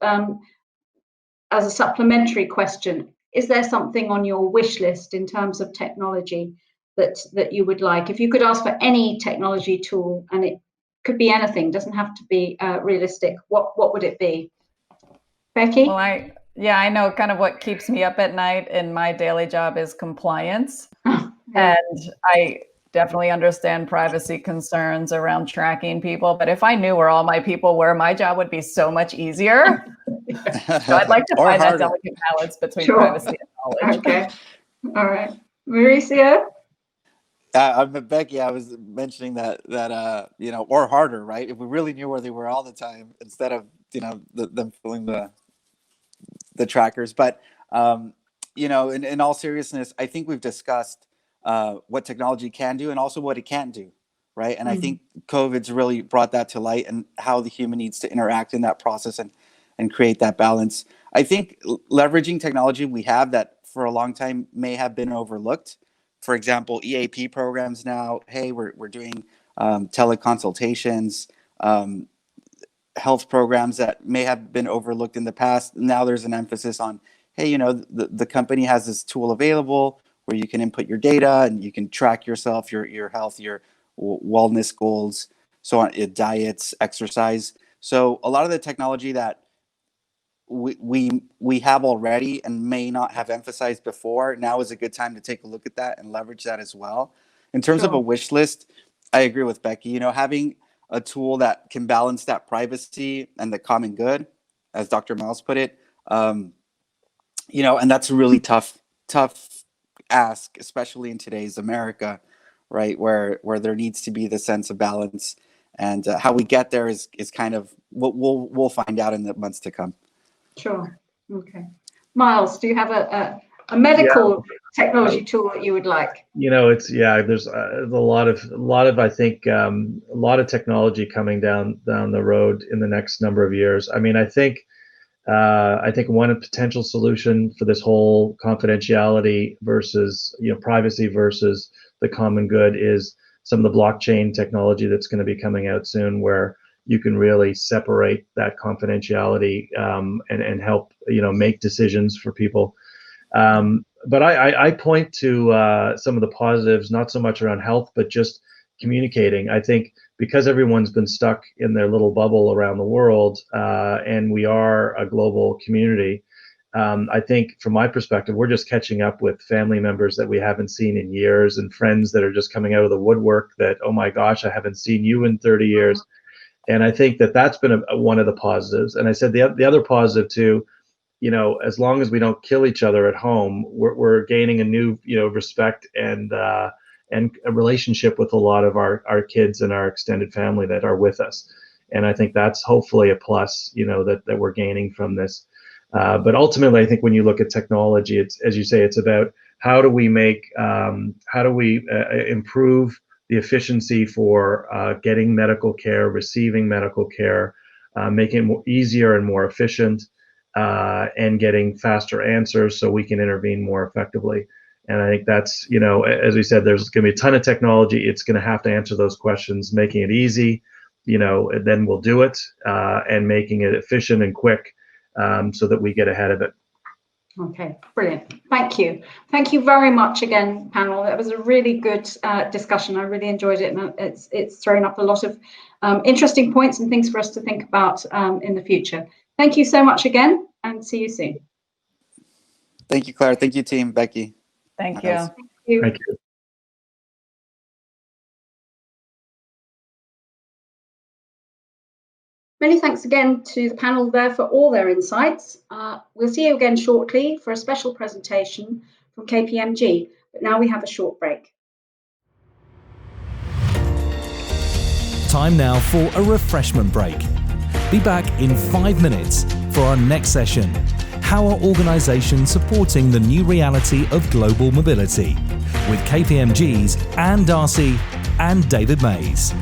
as a supplementary question, is there something on your wish list in terms of technology that you would like? If you could ask for any technology tool, and it could be anything, doesn't have to be realistic, what would it be? Becky?
Well, I know kind of what keeps me up at night in my daily job is compliance.
Yeah.
And I definitely understand privacy concerns around tracking people. But if I knew where all my people were, my job would be so much easier. So I'd like to
Or
find that
harder.
delicate balance between
Sure.
privacy and knowledge.
Okay. All right. Mauricio?
Becky, I was mentioning that or harder, right? If we really knew where they were all the time, instead of them filling the trackers. But in all seriousness, I think we've discussed what technology can do and also what it can't do, right? And I think COVID's really brought that to light, and how the human needs to interact in that process and create that balance. I think leveraging technology we have that for a long time may have been overlooked. For example, EAP programs now. Hey, we're doing teleconsultations. Health programs that may have been overlooked in the past. Now there's an emphasis on, hey, the company has this tool available where you can input your data and you can track yourself, your health, your wellness goals, so on, diets, exercise. So a lot of the technology that we have already and may not have emphasized before, now is a good time to take a look at that and leverage that as well. In terms of a wish list, I agree with Becky. Having a tool that can balance that privacy and the common good, as Dr. Miles put it, and that's a really tough ask, especially in today's America, right, where there needs to be the sense of balance, and how we get there is kind of what we'll find out in the months to come.
Sure. Okay. Miles, do you have a medical technology tool that you would like?
There's a lot of I think a lot of technology coming down the road in the next number of years. I mean, I think one potential solution for this whole confidentiality versus privacy versus the common good is some of the blockchain technology that's going to be coming out soon, where you can really separate that confidentiality and help make decisions for people. But I point to some of the positives, not so much around health, but just communicating. I think because everyone's been stuck in their little bubble around the world, and we are a global community, I think from my perspective, we're just catching up with family members that we haven't seen in years, and friends that are just coming out of the woodwork that, oh my gosh, I haven't seen you in 30 years. And I think that's been one of the positives. And I said the other positive too, as long as we don't kill each other at home, we're gaining a new, respect and a relationship with a lot of our kids and our extended family that are with us. And I think that's hopefully a plus, that we're gaining from this. But ultimately, I think when you look at technology, it's, as you say, it's about how do we improve the efficiency for getting medical care, receiving medical care, making it easier and more efficient, and getting faster answers so we can intervene more effectively. And I think that's, as we said, there's going to be a ton of technology. It's going to have to answer those questions, making it easy, and then we'll do it, and making it efficient and quick, so that we get ahead of it.
Okay, brilliant. Thank you. Thank you very much again, panel. That was a really good discussion. I really enjoyed it, and it's thrown up a lot of interesting points and things for us to think about in the future. Thank you so much again, and see you soon.
Thank you, Claire. Thank you, team. Becky.
Thank
Thank
you.
you.
Thank you.
Many thanks again to the panel there for all their insights. We'll see you again shortly for a special presentation from KPMG, but now we have a short break.
Time now for a refreshment break. Be back in 5 minutes for our next session. How are organisations supporting the new reality of global mobility? With KPMG's Anne Darcy and David Mays.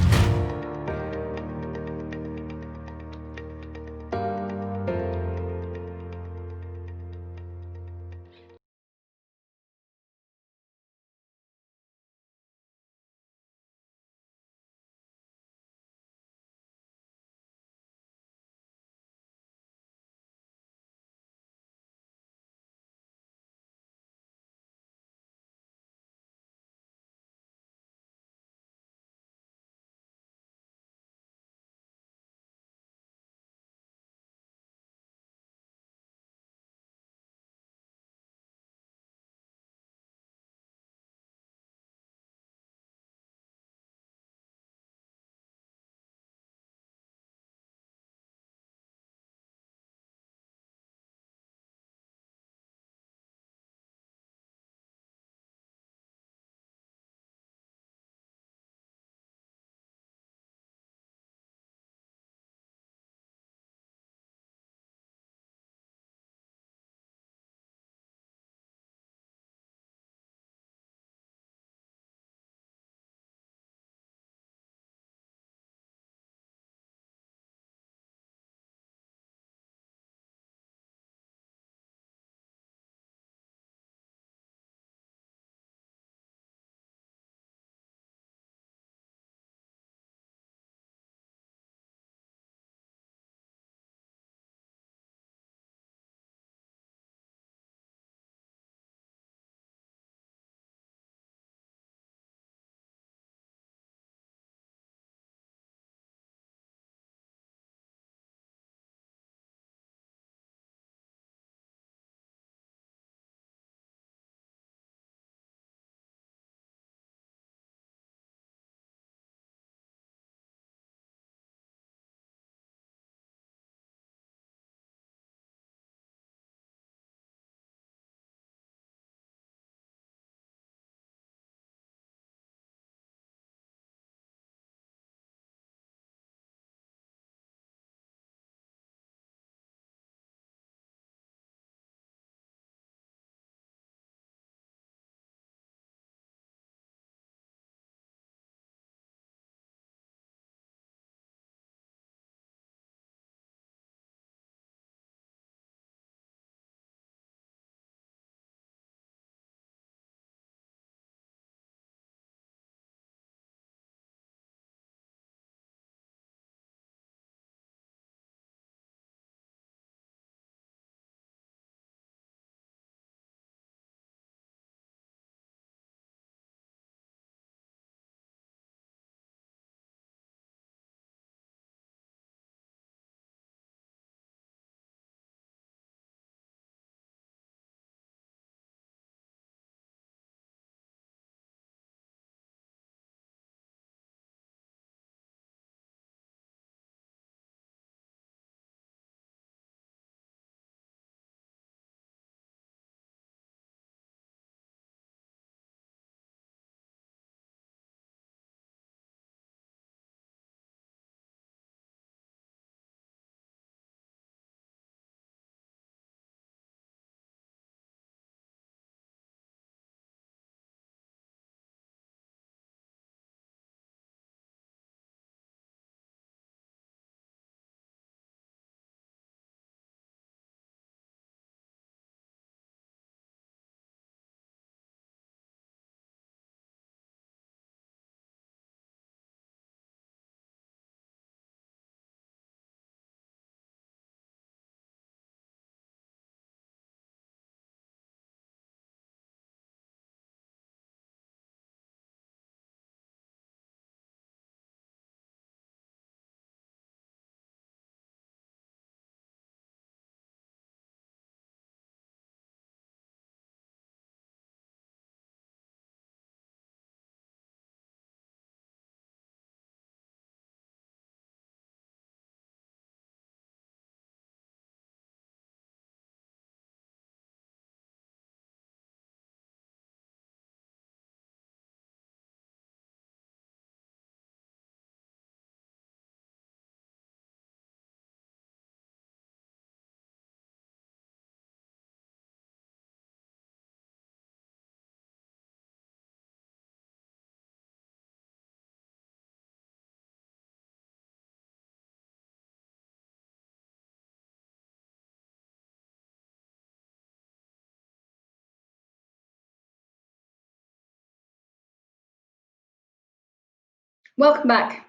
Welcome back.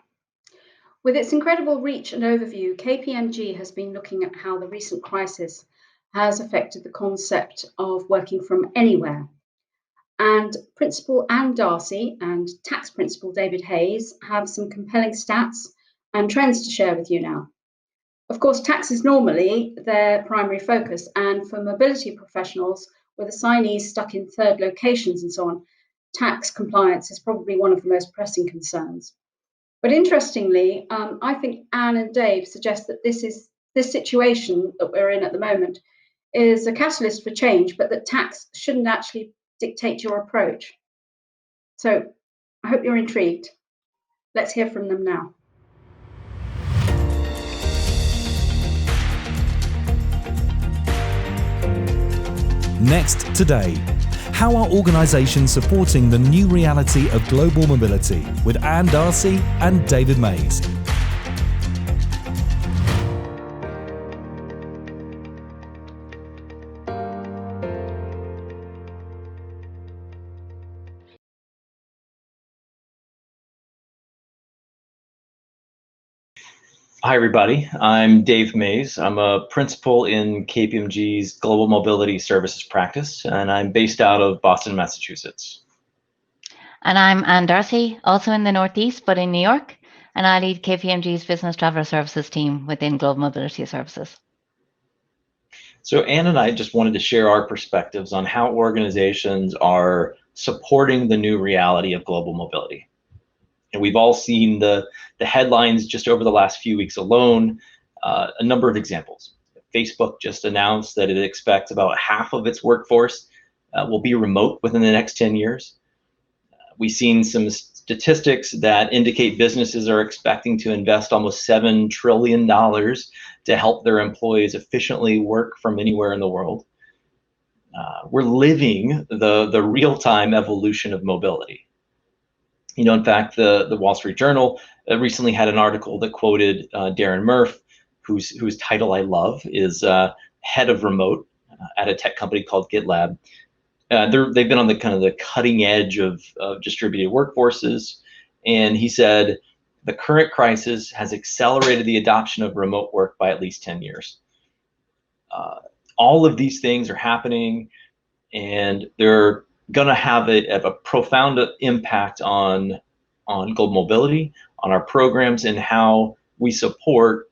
With its incredible reach and overview, KPMG has been looking at how the recent crisis has affected the concept of working from anywhere. And Principal Anne Darcy and Tax Principal David Hayes have some compelling stats and trends to share with you now. Of course, tax is normally their primary focus, and for mobility professionals with assignees stuck in third locations and so on, tax compliance is probably one of the most pressing concerns. But interestingly, I think Anne and Dave suggest that this situation that we're in at the moment is a catalyst for change, but that tax shouldn't actually dictate your approach. So I hope you're intrigued. Let's hear from them now.
Next today, how are organisations supporting the new reality of global mobility with Anne Darcy and David Mays?
Hi, everybody. I'm Dave Mays. I'm a principal in KPMG's Global Mobility Services practice, and I'm based out of Boston, Massachusetts.
And I'm Anne Darcy, also in the Northeast, but in New York, and I lead KPMG's Business Traveller Services team within Global Mobility Services.
So Anne and I just wanted to share our perspectives on how organizations are supporting the new reality of global mobility. And we've all seen the headlines just over the last few weeks alone, a number of examples. Facebook just announced that it expects about half of its workforce will be remote within the next 10 years. We've seen some statistics that indicate businesses are expecting to invest almost $7 trillion to help their employees efficiently work from anywhere in the world. We're living the real-time evolution of mobility. You know, in fact, the Wall Street Journal recently had an article that quoted Darren Murph, whose title I love, is head of remote at a tech company called GitLab. They've been on the kind of the cutting edge of distributed workforces, and he said the current crisis has accelerated the adoption of remote work by at least 10 years. All of these things are happening, and they're going to have a profound impact on global mobility, on our programs, and how we support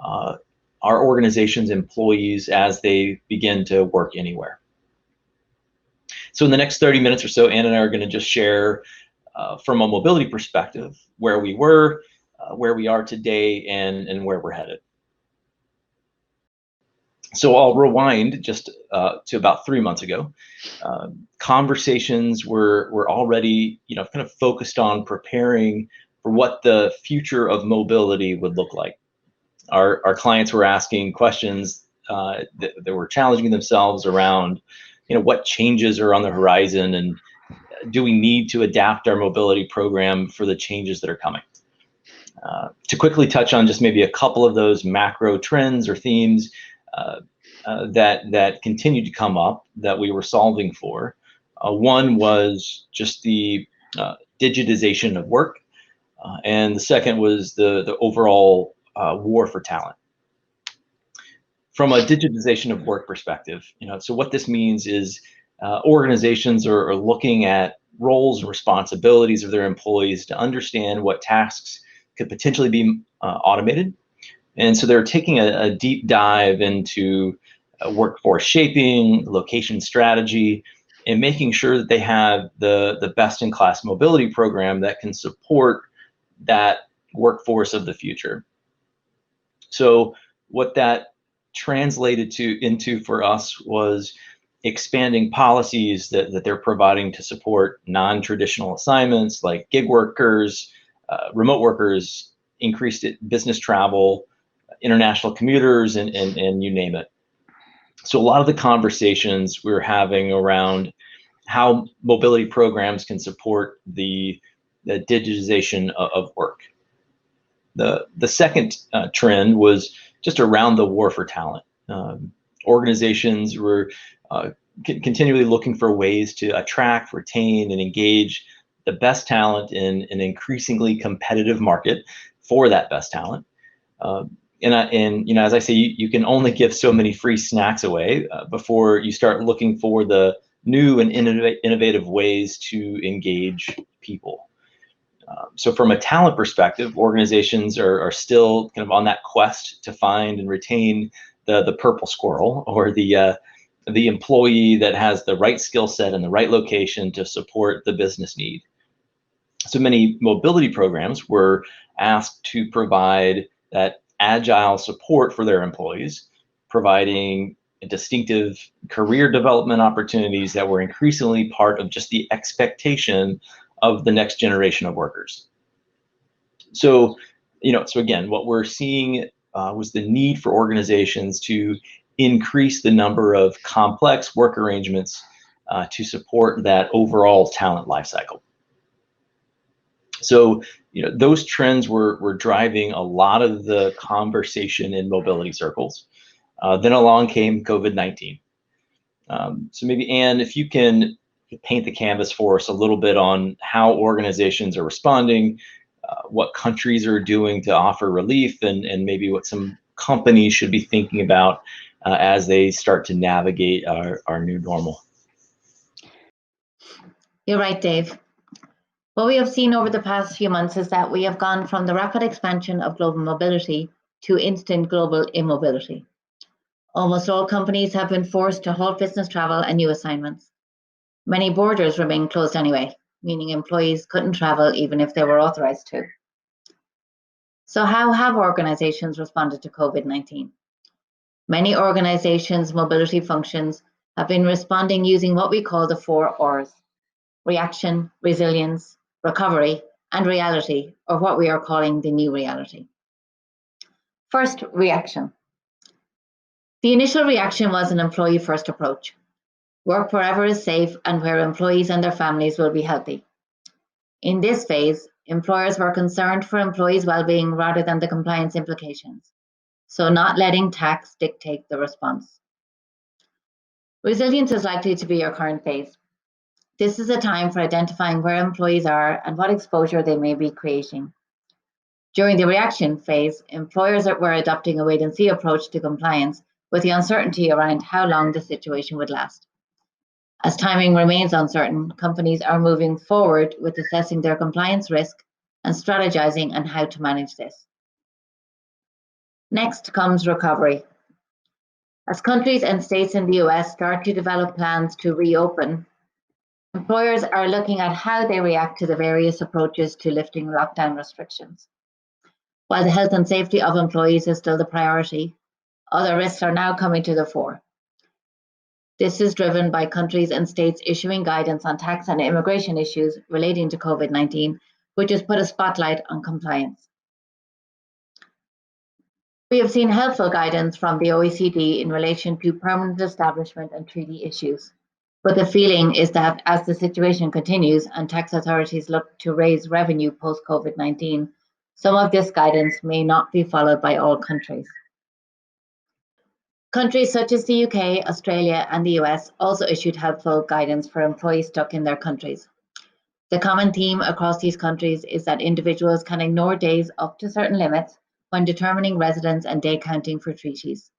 our organization's employees as they begin to work anywhere. So in the next 30 minutes or so, Anne and I are going to just share from a mobility perspective where we were, where we are today, and where we're headed. So I'll rewind just to about 3 months ago. Conversations were already, kind of focused on preparing for what the future of mobility would look like. Our clients were asking questions that were challenging themselves around, what changes are on the horizon, and do we need to adapt our mobility program for the changes that are coming? To quickly touch on just maybe a couple of those macro trends or themes that continued to come up that we were solving for. One was just the digitization of work, and the second was the overall war for talent. From a digitization of work perspective, so what this means is organizations are looking at roles and responsibilities of their employees to understand what tasks could potentially be automated. And so they're taking a deep dive into workforce shaping, location strategy, and making sure that they have the best-in-class mobility program that can support that workforce of the future. So what that translated into for us was expanding policies that they're providing to support non-traditional assignments like gig workers, remote workers, increased business travel, international commuters, and you name it. So a lot of the conversations we were having around how mobility programs can support the digitization of work. The second trend was just around the war for talent. Organizations were continually looking for ways to attract, retain, and engage the best talent in an increasingly competitive market for that best talent. And as I say, you can only give so many free snacks away before you start looking for the new and innovative ways to engage people. So from a talent perspective, organizations are still kind of on that quest to find and retain the purple squirrel, or the employee that has the right skill set and the right location to support the business need. So many mobility programs were asked to provide that agile support for their employees, providing distinctive career development opportunities that were increasingly part of just the expectation of the next generation of workers. So again, what we're seeing was the need for organizations to increase the number of complex work arrangements to support that overall talent lifecycle. So, those trends were driving a lot of the conversation in mobility circles. Then along came COVID-19. So maybe, Anne, if you can paint the canvas for us a little bit on how organizations are responding, what countries are doing to offer relief, and maybe what some companies should be thinking about as they start to navigate our new normal.
You're right, Dave. What we have seen over the past few months is that we have gone from the rapid expansion of global mobility to instant global immobility. Almost all companies have been forced to halt business travel and new assignments. Many borders remain closed anyway, meaning employees couldn't travel even if they were authorized to. So how have organizations responded to COVID-19? Many organizations' mobility functions have been responding using what we call the 4 R's: reaction, resilience, recovery, and reality, or what we are calling the new reality. First, reaction. The initial reaction was an employee-first approach. Work wherever is safe and where employees and their families will be healthy. In this phase, employers were concerned for employees' well-being rather than the compliance implications, so not letting tax dictate the response. Resilience is likely to be your current phase. This is a time for identifying where employees are and what exposure they may be creating. During the reaction phase, employers were adopting a wait-and-see approach to compliance with the uncertainty around how long the situation would last. As timing remains uncertain, companies are moving forward with assessing their compliance risk and strategizing on how to manage this. Next comes recovery. As countries and states in the US start to develop plans to reopen, employers are looking at how they react to the various approaches to lifting lockdown restrictions. While the health and safety of employees is still the priority, other risks are now coming to the fore. This is driven by countries and states issuing guidance on tax and immigration issues relating to COVID-19, which has put a spotlight on compliance. We have seen helpful guidance from the OECD in relation to permanent establishment and treaty issues. But the feeling is that as the situation continues and tax authorities look to raise revenue post-COVID-19, some of this guidance may not be followed by all countries. Countries such as the UK, Australia, and the US also issued helpful guidance for employees stuck in their countries. The common theme across these countries is that individuals can ignore days up to certain limits when determining residence and day counting for treaties.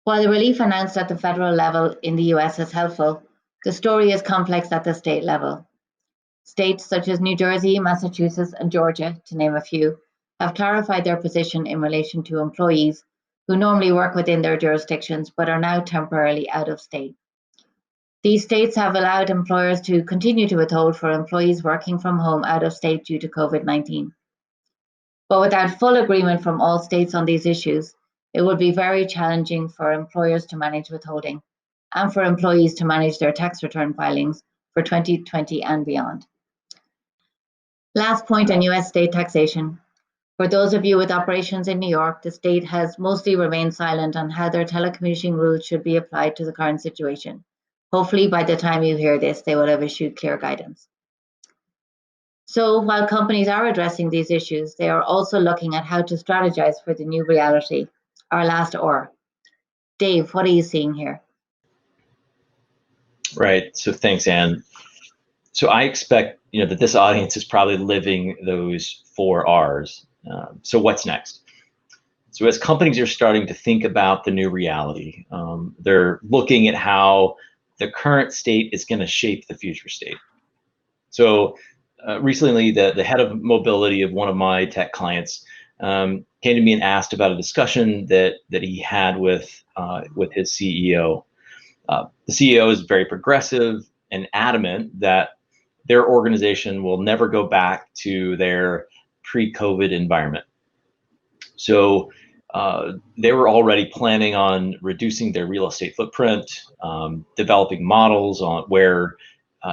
While the relief announced at the federal level in the US is helpful, the story is complex at the state level. States such as New Jersey, Massachusetts, and Georgia, to name a few, have clarified their position in relation to employees who normally work within their jurisdictions but are now temporarily out of state. These states have allowed employers to continue to withhold for employees working from home out of state due to COVID-19. But without full agreement from all states on these issues, it would be very challenging for employers to manage withholding and for employees to manage their tax return filings for 2020 and beyond. Last point on US state taxation. For those of you with operations in New York, the state has mostly remained silent on how their telecommuting rules should be applied to the current situation. Hopefully, by the time you hear this, they will have issued clear guidance. So while companies are addressing these issues, they are also looking at how to strategize for the new reality, our last R. Dave, what are you seeing here?
Right. So thanks, Anne. So I expect that this audience is probably living those 4 Rs. So what's next? So as companies are starting to think about the new reality, they're looking at how the current state is going to shape the future state. So recently, the head of mobility of one of my tech clients came to me and asked about a discussion that he had with his CEO. The CEO is very progressive and adamant that their organization will never go back to their pre-COVID environment. So they were already planning on reducing their real estate footprint, developing models on where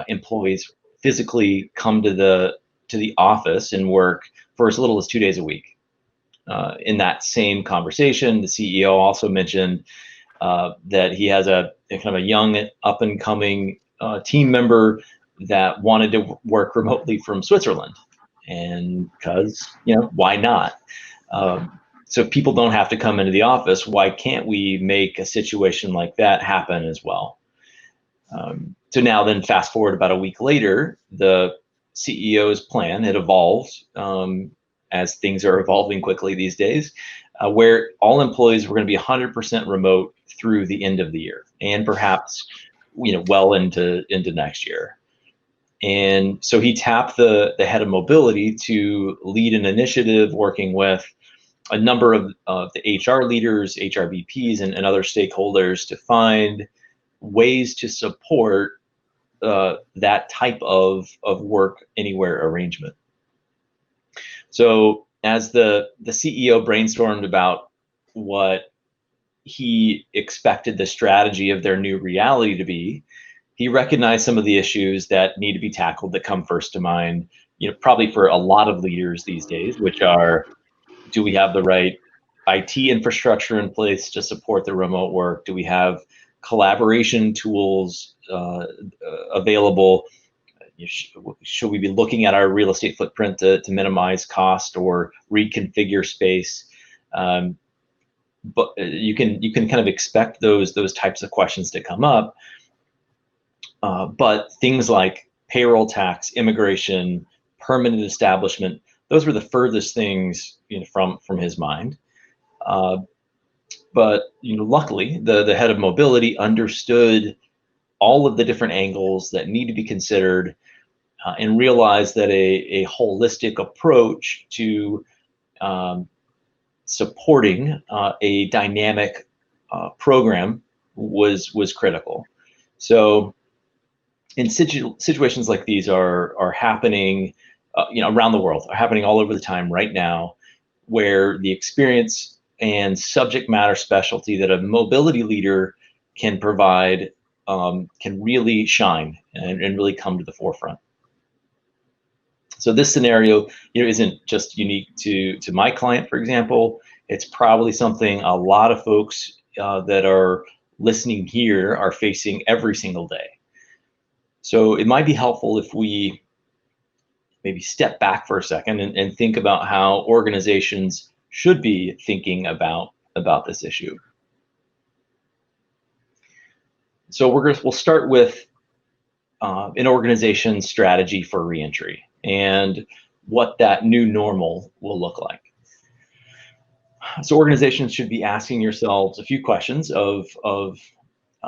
employees physically come to the office and work for as little as 2 days a week. In that same conversation, the CEO also mentioned that he has a kind of a young up and coming team member that wanted to work remotely from Switzerland, and because why not? So people don't have to come into the office. Why can't we make a situation like that happen as well? So now then fast forward about a week later, the CEO's plan had evolved, as things are evolving quickly these days, where all employees were going to be 100% remote through the end of the year, and perhaps well into next year. And so he tapped the head of mobility to lead an initiative working with a number of the HR leaders, HRBPs, and other stakeholders to find ways to support that type of work anywhere arrangement. So as the CEO brainstormed about what he expected the strategy of their new reality to be, he recognized some of the issues that need to be tackled that come first to mind, probably for a lot of leaders these days, which are, do we have the right IT infrastructure in place to support the remote work? Do we have collaboration tools available? Should we be looking at our real estate footprint to minimize cost or reconfigure space? But you can kind of expect those types of questions to come up. But things like payroll tax, immigration, permanent establishment, those were the furthest things from his mind. But luckily, the head of mobility understood all of the different angles that need to be considered, and realized that a holistic approach to supporting a dynamic program was critical. So in situations like these are happening around the world, are happening all over the time right now, where the experience and subject matter specialty that a mobility leader can provide can really shine and really come to the forefront. So this scenario isn't just unique to my client, for example. It's probably something a lot of folks that are listening here are facing every single day. So it might be helpful if we maybe step back for a second and think about how organizations should be thinking about this issue. So we'll start with an organization's strategy for reentry and what that new normal will look like. So organizations should be asking yourselves a few questions of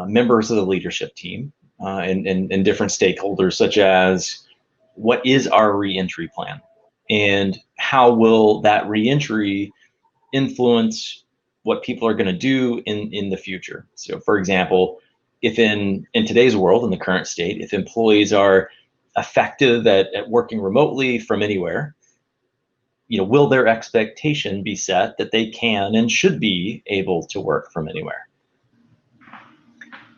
members of the leadership team and different stakeholders, such as, what is our reentry plan? And how will that reentry influence what people are going to do in the future? So for example, if in today's world, in the current state, if employees are effective at working remotely from anywhere, will their expectation be set that they can and should be able to work from anywhere?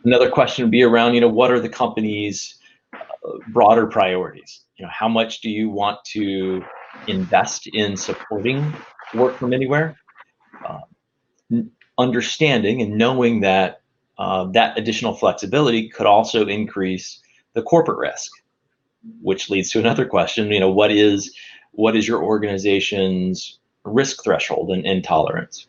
Another question would be around, what are the company's broader priorities? How much do you want to invest in supporting work from anywhere? Understanding and knowing that that additional flexibility could also increase the corporate risk, which leads to another question. What is your organization's risk threshold and tolerance?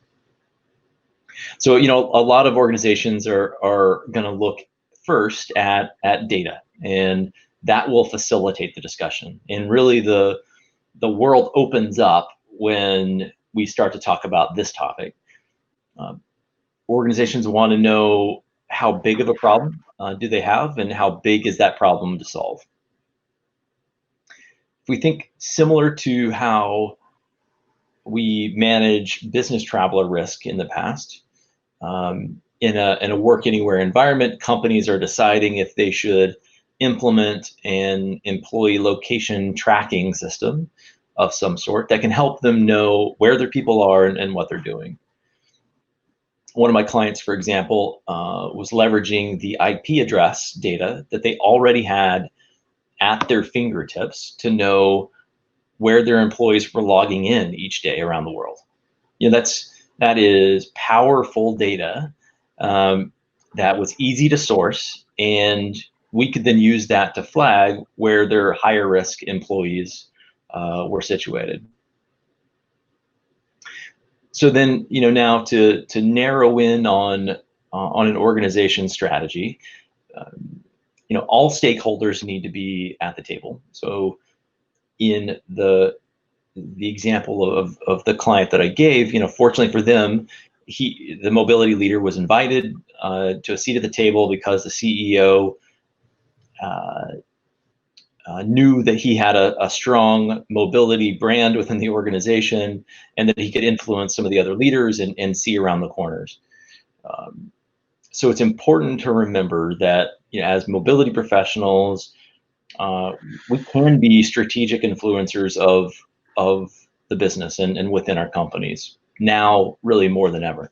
So a lot of organizations are going to look first at data and that will facilitate the discussion. And really the world opens up when we start to talk about this topic. Organizations want to know how big of a problem do they have, and how big is that problem to solve. If we think similar to how we manage business traveler risk in the past, in a work anywhere environment, companies are deciding if they should implement an employee location tracking system of some sort that can help them know where their people are and what they're doing. One of my clients, for example, was leveraging the IP address data that they already had at their fingertips to know where their employees were logging in each day around the world. That is powerful data that was easy to source, and we could then use that to flag where their higher risk employees were situated. So then, now to narrow in on an organization strategy, all stakeholders need to be at the table. So in the example of the client that I gave, fortunately for them, the mobility leader was invited to a seat at the table because the CEO knew that he had a strong mobility brand within the organization, and that he could influence some of the other leaders and see around the corners. So it's important to remember that as mobility professionals, we can be strategic influencers of the business and within our companies, now really more than ever.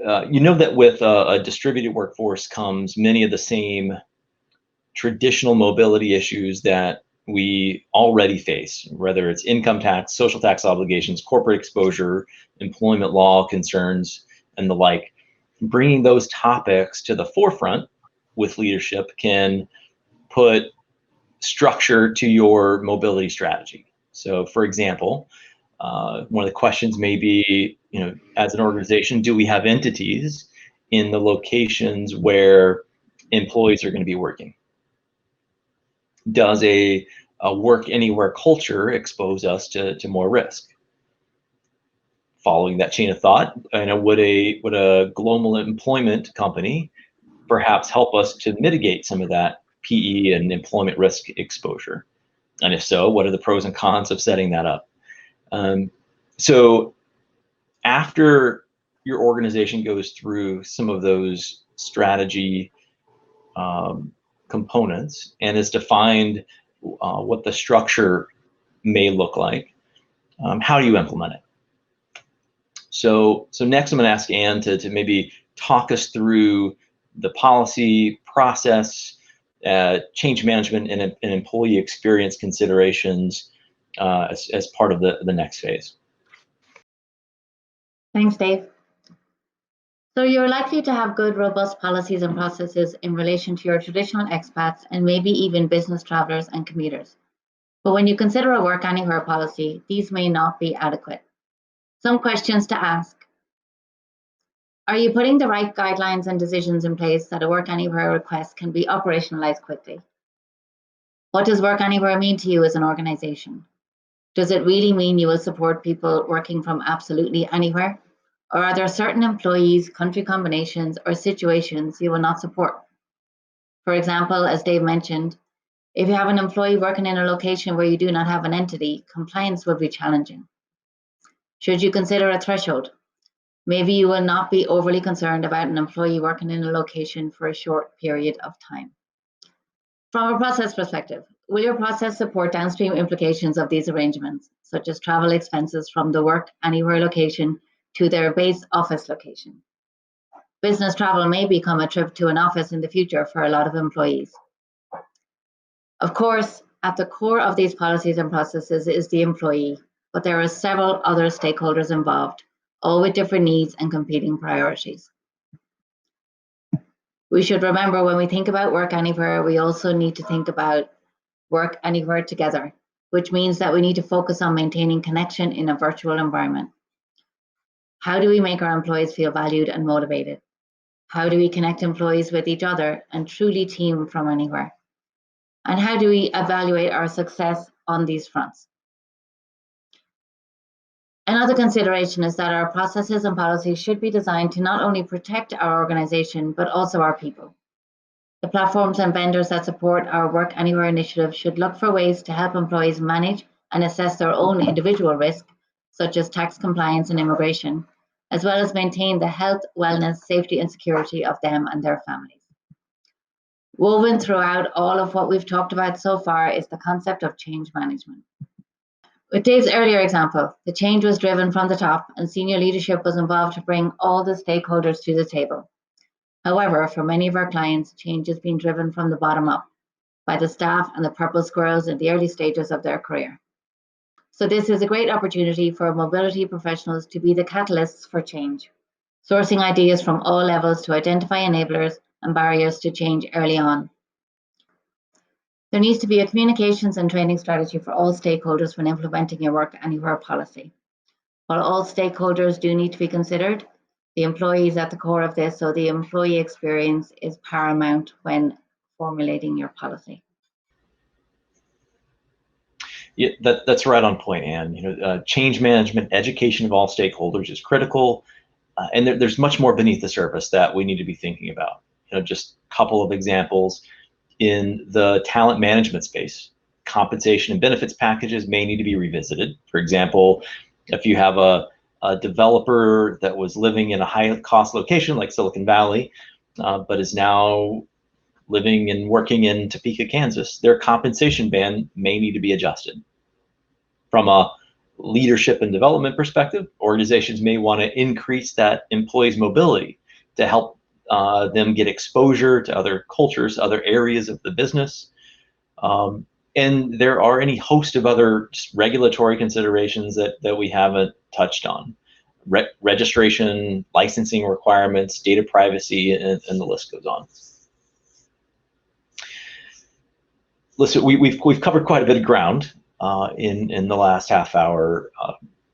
That with a distributed workforce comes many of the same traditional mobility issues that we already face, whether it's income tax, social tax obligations, corporate exposure, employment law concerns, and the like. Bringing those topics to the forefront with leadership can put structure to your mobility strategy. So, for example, one of the questions may be, as an organization, do we have entities in the locations where employees are going to be working? Does a work anywhere culture expose us to more risk? Following that chain of thought, would a global employment company perhaps help us to mitigate some of that PE and employment risk exposure? And if so, what are the pros and cons of setting that up? So after your organization goes through some of those strategy components and has defined what the structure may look like, how do you implement it? So next I'm going to ask Anne to maybe talk us through the policy process, change management, and employee experience considerations as part of the next phase.
Thanks, Dave. So you're likely to have good, robust policies and processes in relation to your traditional expats and maybe even business travelers and commuters. But when you consider a work anywhere policy, these may not be adequate. Some questions to ask. Are you putting the right guidelines and decisions in place that a work anywhere request can be operationalized quickly? What does work anywhere mean to you as an organization? Does it really mean you will support people working from absolutely anywhere? Or are there certain employees, country combinations, or situations you will not support? For example, as Dave mentioned, if you have an employee working in a location where you do not have an entity, compliance will be challenging. Should you consider a threshold? Maybe you will not be overly concerned about an employee working in a location for a short period of time. From a process perspective, will your process support downstream implications of these arrangements, such as travel expenses from the work anywhere location to their base office location? Business travel may become a trip to an office in the future for a lot of employees. Of course, at the core of these policies and processes is the employee, but there are several other stakeholders involved, all with different needs and competing priorities. We should remember when we think about work anywhere, we also need to think about work anywhere together, which means that we need to focus on maintaining connection in a virtual environment. How do we make our employees feel valued and motivated? How do we connect employees with each other and truly team from anywhere? And how do we evaluate our success on these fronts? Another consideration is that our processes and policies should be designed to not only protect our organization, but also our people. The platforms and vendors that support our Work Anywhere initiative should look for ways to help employees manage and assess their own individual risk, such as tax compliance and immigration, as well as maintain the health, wellness, safety, and security of them and their families. Woven throughout all of what we've talked about so far is the concept of change management. With Dave's earlier example, the change was driven from the top and senior leadership was involved to bring all the stakeholders to the table. However, for many of our clients, change is being driven from the bottom up by the staff and the purple squirrels in the early stages of their career. So this is a great opportunity for mobility professionals to be the catalysts for change, sourcing ideas from all levels to identify enablers and barriers to change early on. There needs to be a communications and training strategy for all stakeholders when implementing a Work Anywhere policy. While all stakeholders do need to be considered, the employee is at the core of this, so the employee experience is paramount when formulating your policy.
Yeah, that's right on point, Anne. Change management, education of all stakeholders is critical, and there's much more beneath the surface that we need to be thinking about. Just a couple of examples. In the talent management space, compensation and benefits packages may need to be revisited. For example, if you have a developer that was living in a high-cost location like Silicon Valley, but is now living and working in Topeka, Kansas, their compensation band may need to be adjusted. From a leadership and development perspective, organizations may want to increase that employee's mobility to help them get exposure to other cultures, other areas of the business. And there are any host of other regulatory considerations that we haven't touched on. Registration, licensing requirements, data privacy, and the list goes on. Listen, we've covered quite a bit of ground in the last half hour.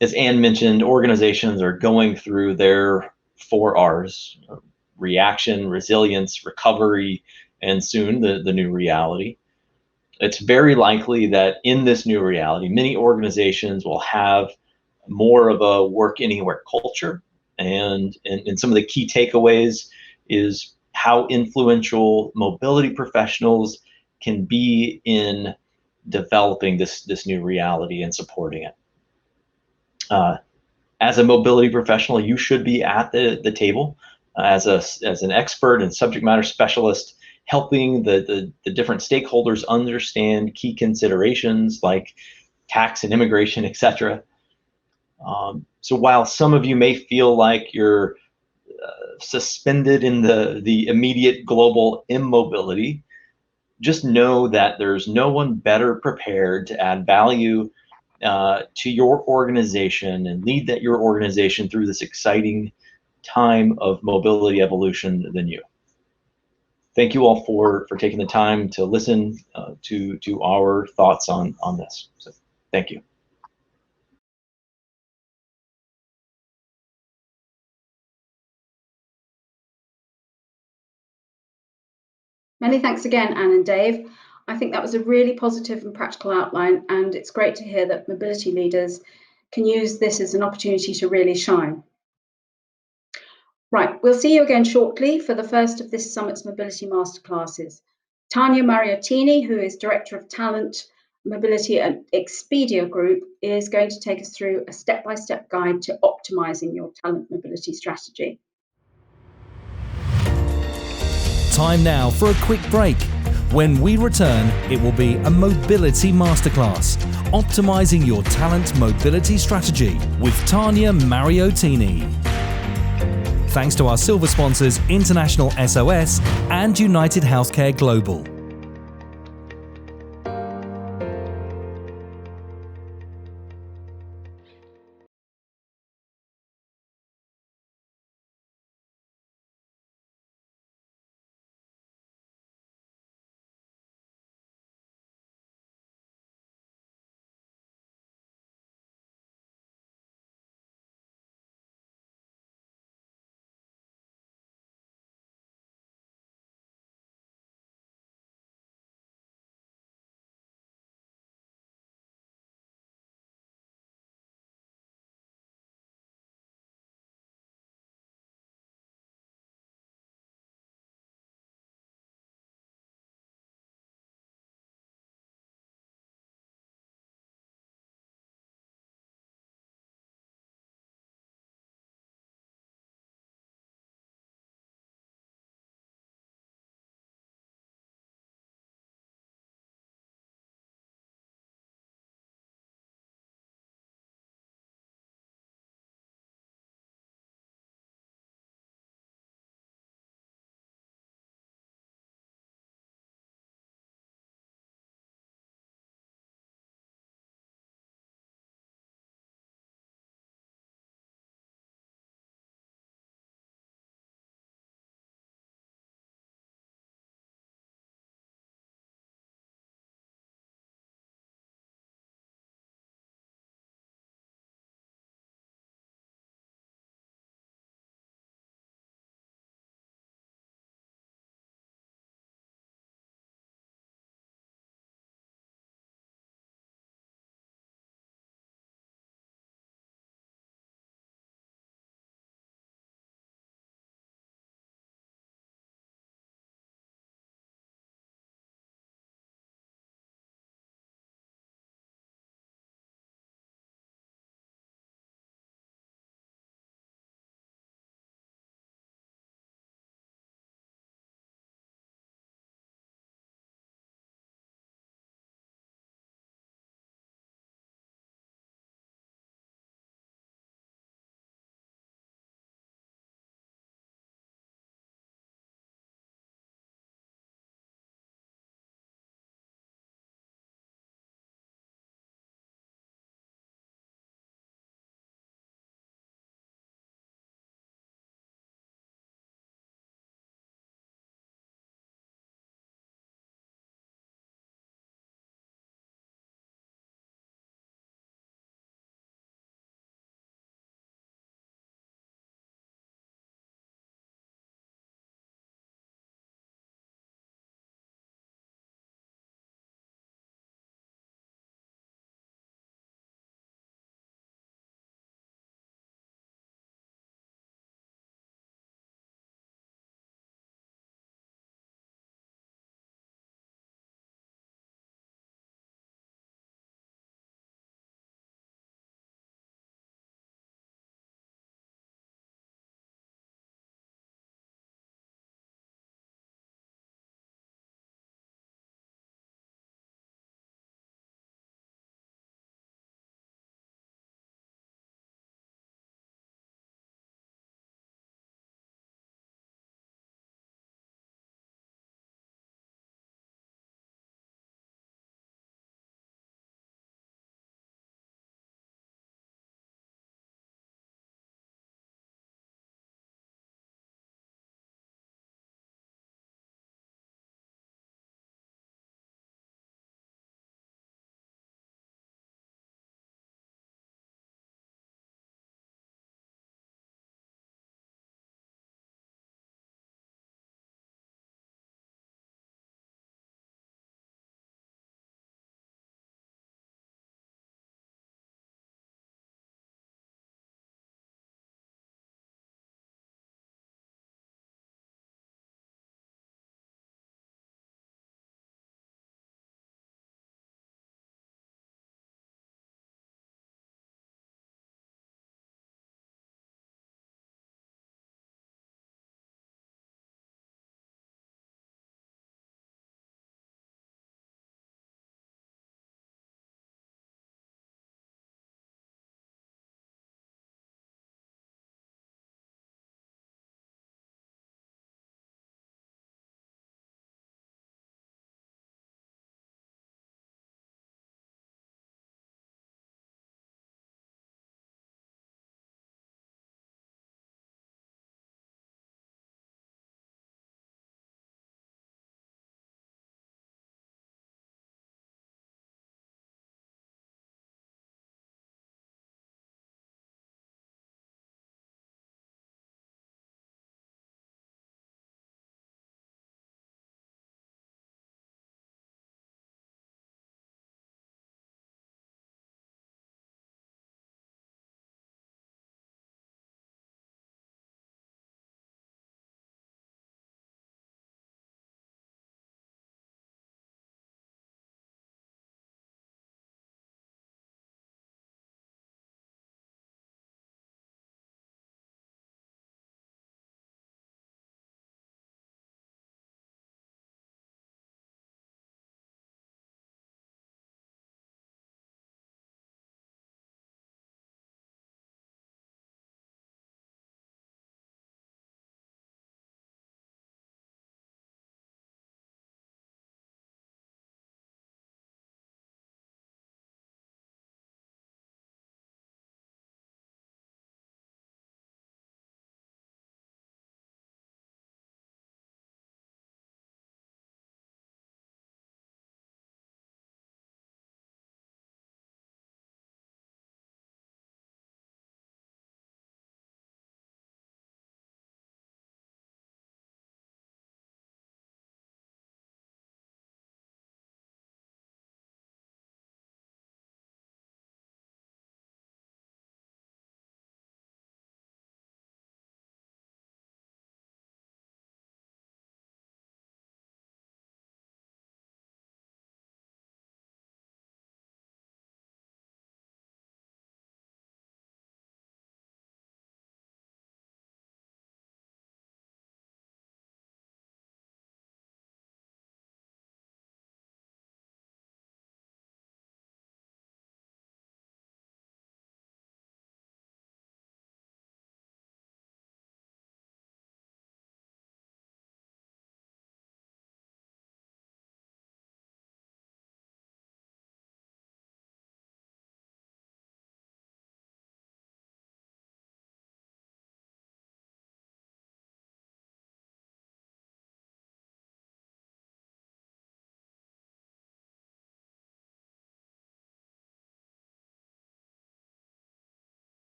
As Anne mentioned, organizations are going through their 4 R's: reaction, resilience, recovery, and soon the new reality. It's very likely that in this new reality, many organizations will have more of a work anywhere culture. And some of the key takeaways is how influential mobility professionals can be in developing this new reality and supporting it. As a mobility professional, you should be at the table as an expert and subject matter specialist, helping the different stakeholders understand key considerations like tax and immigration, etc. So while some of you may feel like you're suspended in the immediate global immobility, just know that there's no one better prepared to add value to your organization and lead your organization through this exciting time of mobility evolution than you. Thank you all for taking the time to listen to our thoughts on this. So, thank you.
Many thanks again, Anne and Dave. I think that was a really positive and practical outline, and it's great to hear that mobility leaders can use this as an opportunity to really shine. Right, we'll see you again shortly for the first of this summit's mobility masterclasses. Tanya Mariottini, who is Director of Talent, Mobility at Expedia Group, is going to take us through a step-by-step guide to optimizing your talent mobility strategy.
Time now for a quick break. When we return, it will be a mobility masterclass, optimizing your talent mobility strategy with Tanya Mariottini. Thanks to our silver sponsors International SOS and United Healthcare Global.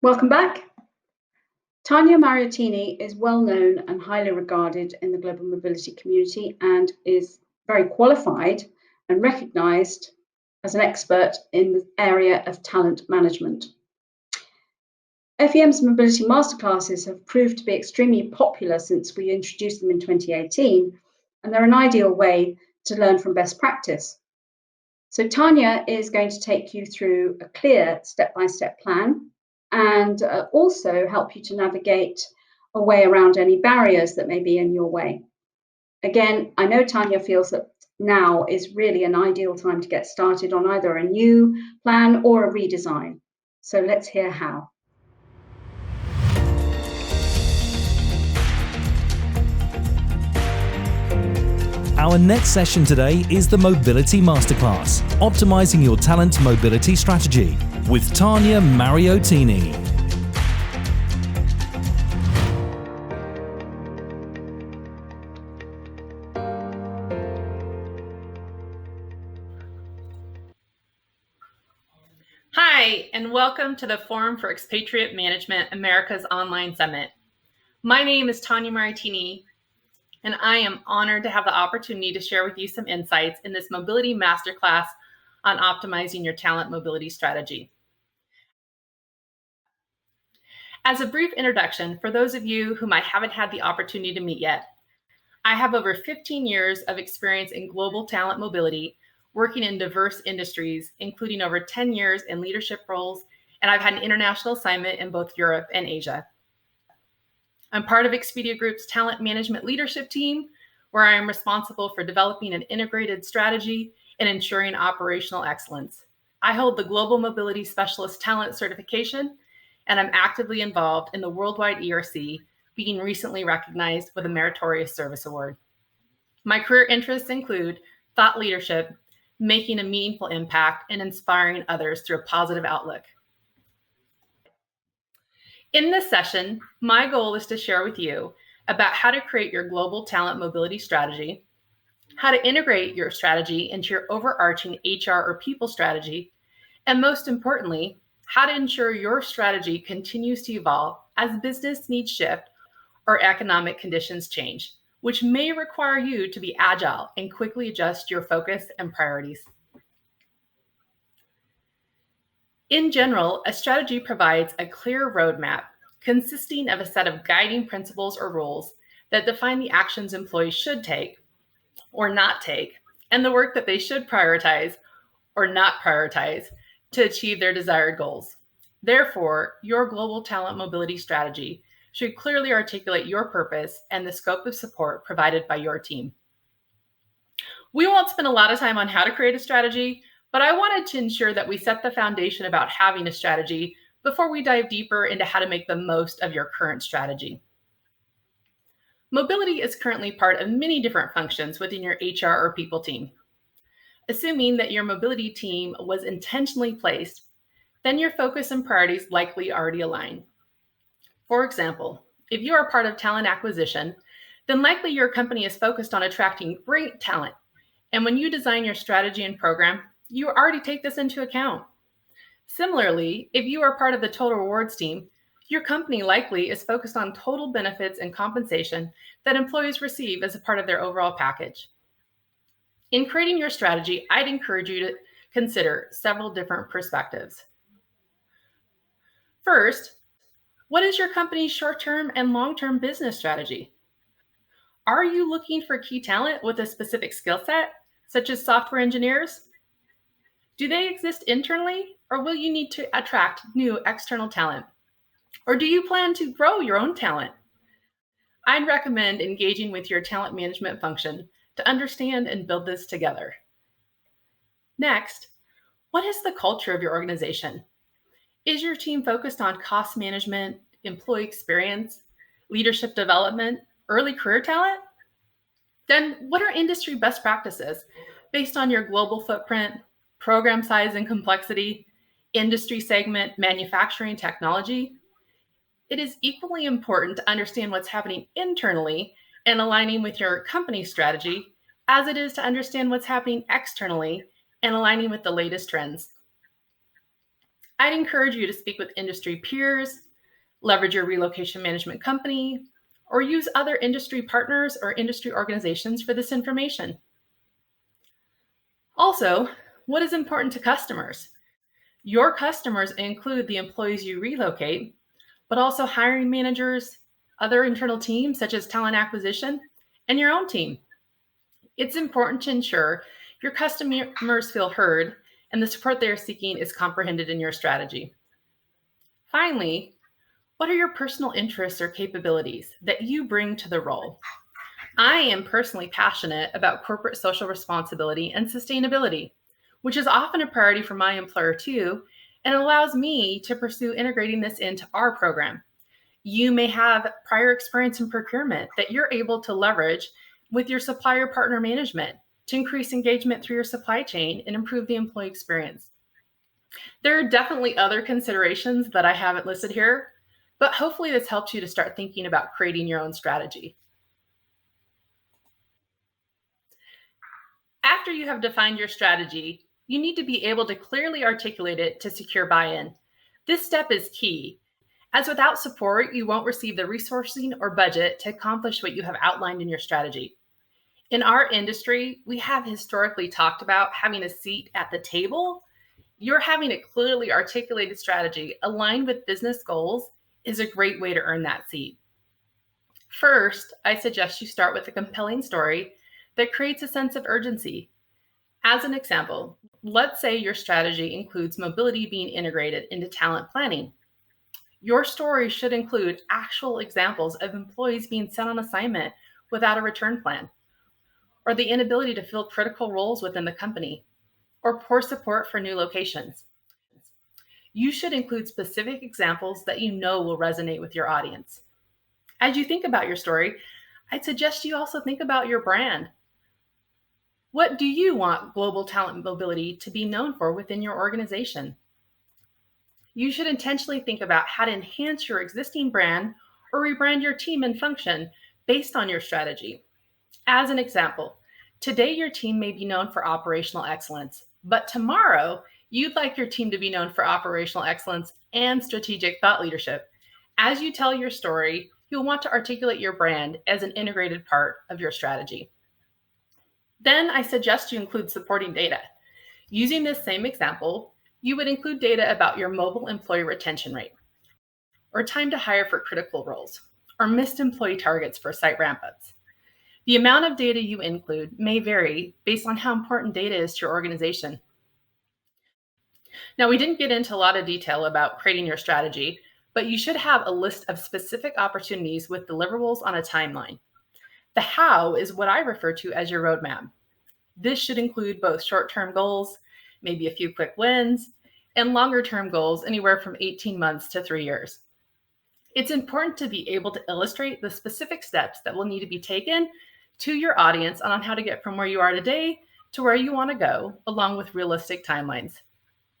Welcome back. Tanya Mariottini is well known and highly regarded in the global mobility community and is very qualified and recognized as an expert in the area of talent management. FEM's mobility masterclasses have proved to be extremely popular since we introduced them in 2018, and they're an ideal way to learn from best practice. So Tanya is going to take you through a clear step-by-step plan and also help you to navigate a way around any barriers that may be in your way. Again, I know Tanya feels that now is really an ideal time to get started on either a new plan or a redesign. So let's hear how.
Our next session today is the Mobility Masterclass, Optimizing Your Talent Mobility Strategy, with Tanya Mariottini.
Hi, and welcome to the Forum for Expatriate Management, America's Online Summit. My name is Tanya Mariottini, and I am honored to have the opportunity to share with you some insights in this mobility masterclass on optimizing your talent mobility strategy. As a brief introduction, for those of you whom I haven't had the opportunity to meet yet, I have over 15 years of experience in global talent mobility, working in diverse industries, including over 10 years in leadership roles, and I've had an international assignment in both Europe and Asia. I'm part of Expedia Group's talent management leadership team, where I am responsible for developing an integrated strategy and ensuring operational excellence. I hold the Global Mobility Specialist Talent Certification, and I'm actively involved in the worldwide ERC, being recently recognized with a Meritorious Service Award. My career interests include thought leadership, making a meaningful impact, and inspiring others through a positive outlook. In this session, my goal is to share with you about how to create your global talent mobility strategy, how to integrate your strategy into your overarching HR or people strategy, and most importantly, how to ensure your strategy continues to evolve as business needs shift or economic conditions change, which may require you to be agile and quickly adjust your focus and priorities. In general, a strategy provides a clear roadmap consisting of a set of guiding principles or rules that define the actions employees should take or not take, and the work that they should prioritize or not prioritize to achieve their desired goals. Therefore, your global talent mobility strategy should clearly articulate your purpose and the scope of support provided by your team. We won't spend a lot of time on how to create a strategy, but I wanted to ensure that we set the foundation about having a strategy before we dive deeper into how to make the most of your current strategy. Mobility is currently part of many different functions within your HR or people team. Assuming that your mobility team was intentionally placed, then your focus and priorities likely already align. For example, if you are part of talent acquisition, then likely your company is focused on attracting great talent. And when you design your strategy and program, you already take this into account. Similarly, if you are part of the total rewards team, your company likely is focused on total benefits and compensation that employees receive as a part of their overall package. In creating your strategy, I'd encourage you to consider several different perspectives. First, what is your company's short-term and long-term business strategy? Are you looking for key talent with a specific skill set, such as software engineers? Do they exist internally, or will you need to attract new external talent? Or do you plan to grow your own talent? I'd recommend engaging with your talent management function to understand and build this together. Next, what is the culture of your organization? Is your team focused on cost management, employee experience, leadership development, early career talent? Then what are industry best practices based on your global footprint, program size and complexity, industry segment, manufacturing technology? It is equally important to understand what's happening internally and aligning with your company strategy as it is to understand what's happening externally and aligning with the latest trends. I'd encourage you to speak with industry peers, leverage your relocation management company, or use other industry partners or industry organizations for this information. Also, what is important to customers? Your customers include the employees you relocate, but also hiring managers, other internal teams such as talent acquisition, and your own team. It's important to ensure your customers feel heard and the support they are seeking is comprehended in your strategy. Finally, what are your personal interests or capabilities that you bring to the role? I am personally passionate about corporate social responsibility and sustainability, which is often a priority for my employer too, and allows me to pursue integrating this into our program. You may have prior experience in procurement that you're able to leverage with your supplier partner management to increase engagement through your supply chain and improve the employee experience. There are definitely other considerations that I haven't listed here, but hopefully this helps you to start thinking about creating your own strategy. After you have defined your strategy, you need to be able to clearly articulate it to secure buy-in. This step is key, as without support, you won't receive the resourcing or budget to accomplish what you have outlined in your strategy. In our industry, we have historically talked about having a seat at the table. You're having a clearly articulated strategy aligned with business goals is a great way to earn that seat. First, I suggest you start with a compelling story that creates a sense of urgency. As an example, let's say your strategy includes mobility being integrated into talent planning. Your story should include actual examples of employees being sent on assignment without a return plan, or the inability to fill critical roles within the company, or poor support for new locations. You should include specific examples that you know will resonate with your audience. As you think about your story, I'd suggest you also think about your brand. What do you want global talent mobility to be known for within your organization? You should intentionally think about how to enhance your existing brand or rebrand your team and function based on your strategy. As an example, today your team may be known for operational excellence, but tomorrow you'd like your team to be known for operational excellence and strategic thought leadership. As you tell your story, you'll want to articulate your brand as an integrated part of your strategy. Then I suggest you include supporting data. Using this same example, you would include data about your mobile employee retention rate, or time to hire for critical roles, or missed employee targets for site ramp-ups. The amount of data you include may vary based on how important data is to your organization. Now, we didn't get into a lot of detail about creating your strategy, but you should have a list of specific opportunities with deliverables on a timeline. The how is what I refer to as your roadmap. This should include both short-term goals, maybe a few quick wins, and longer-term goals anywhere from 18 months to 3 years. It's important to be able to illustrate the specific steps that will need to be taken to your audience on how to get from where you are today to where you want to go, along with realistic timelines.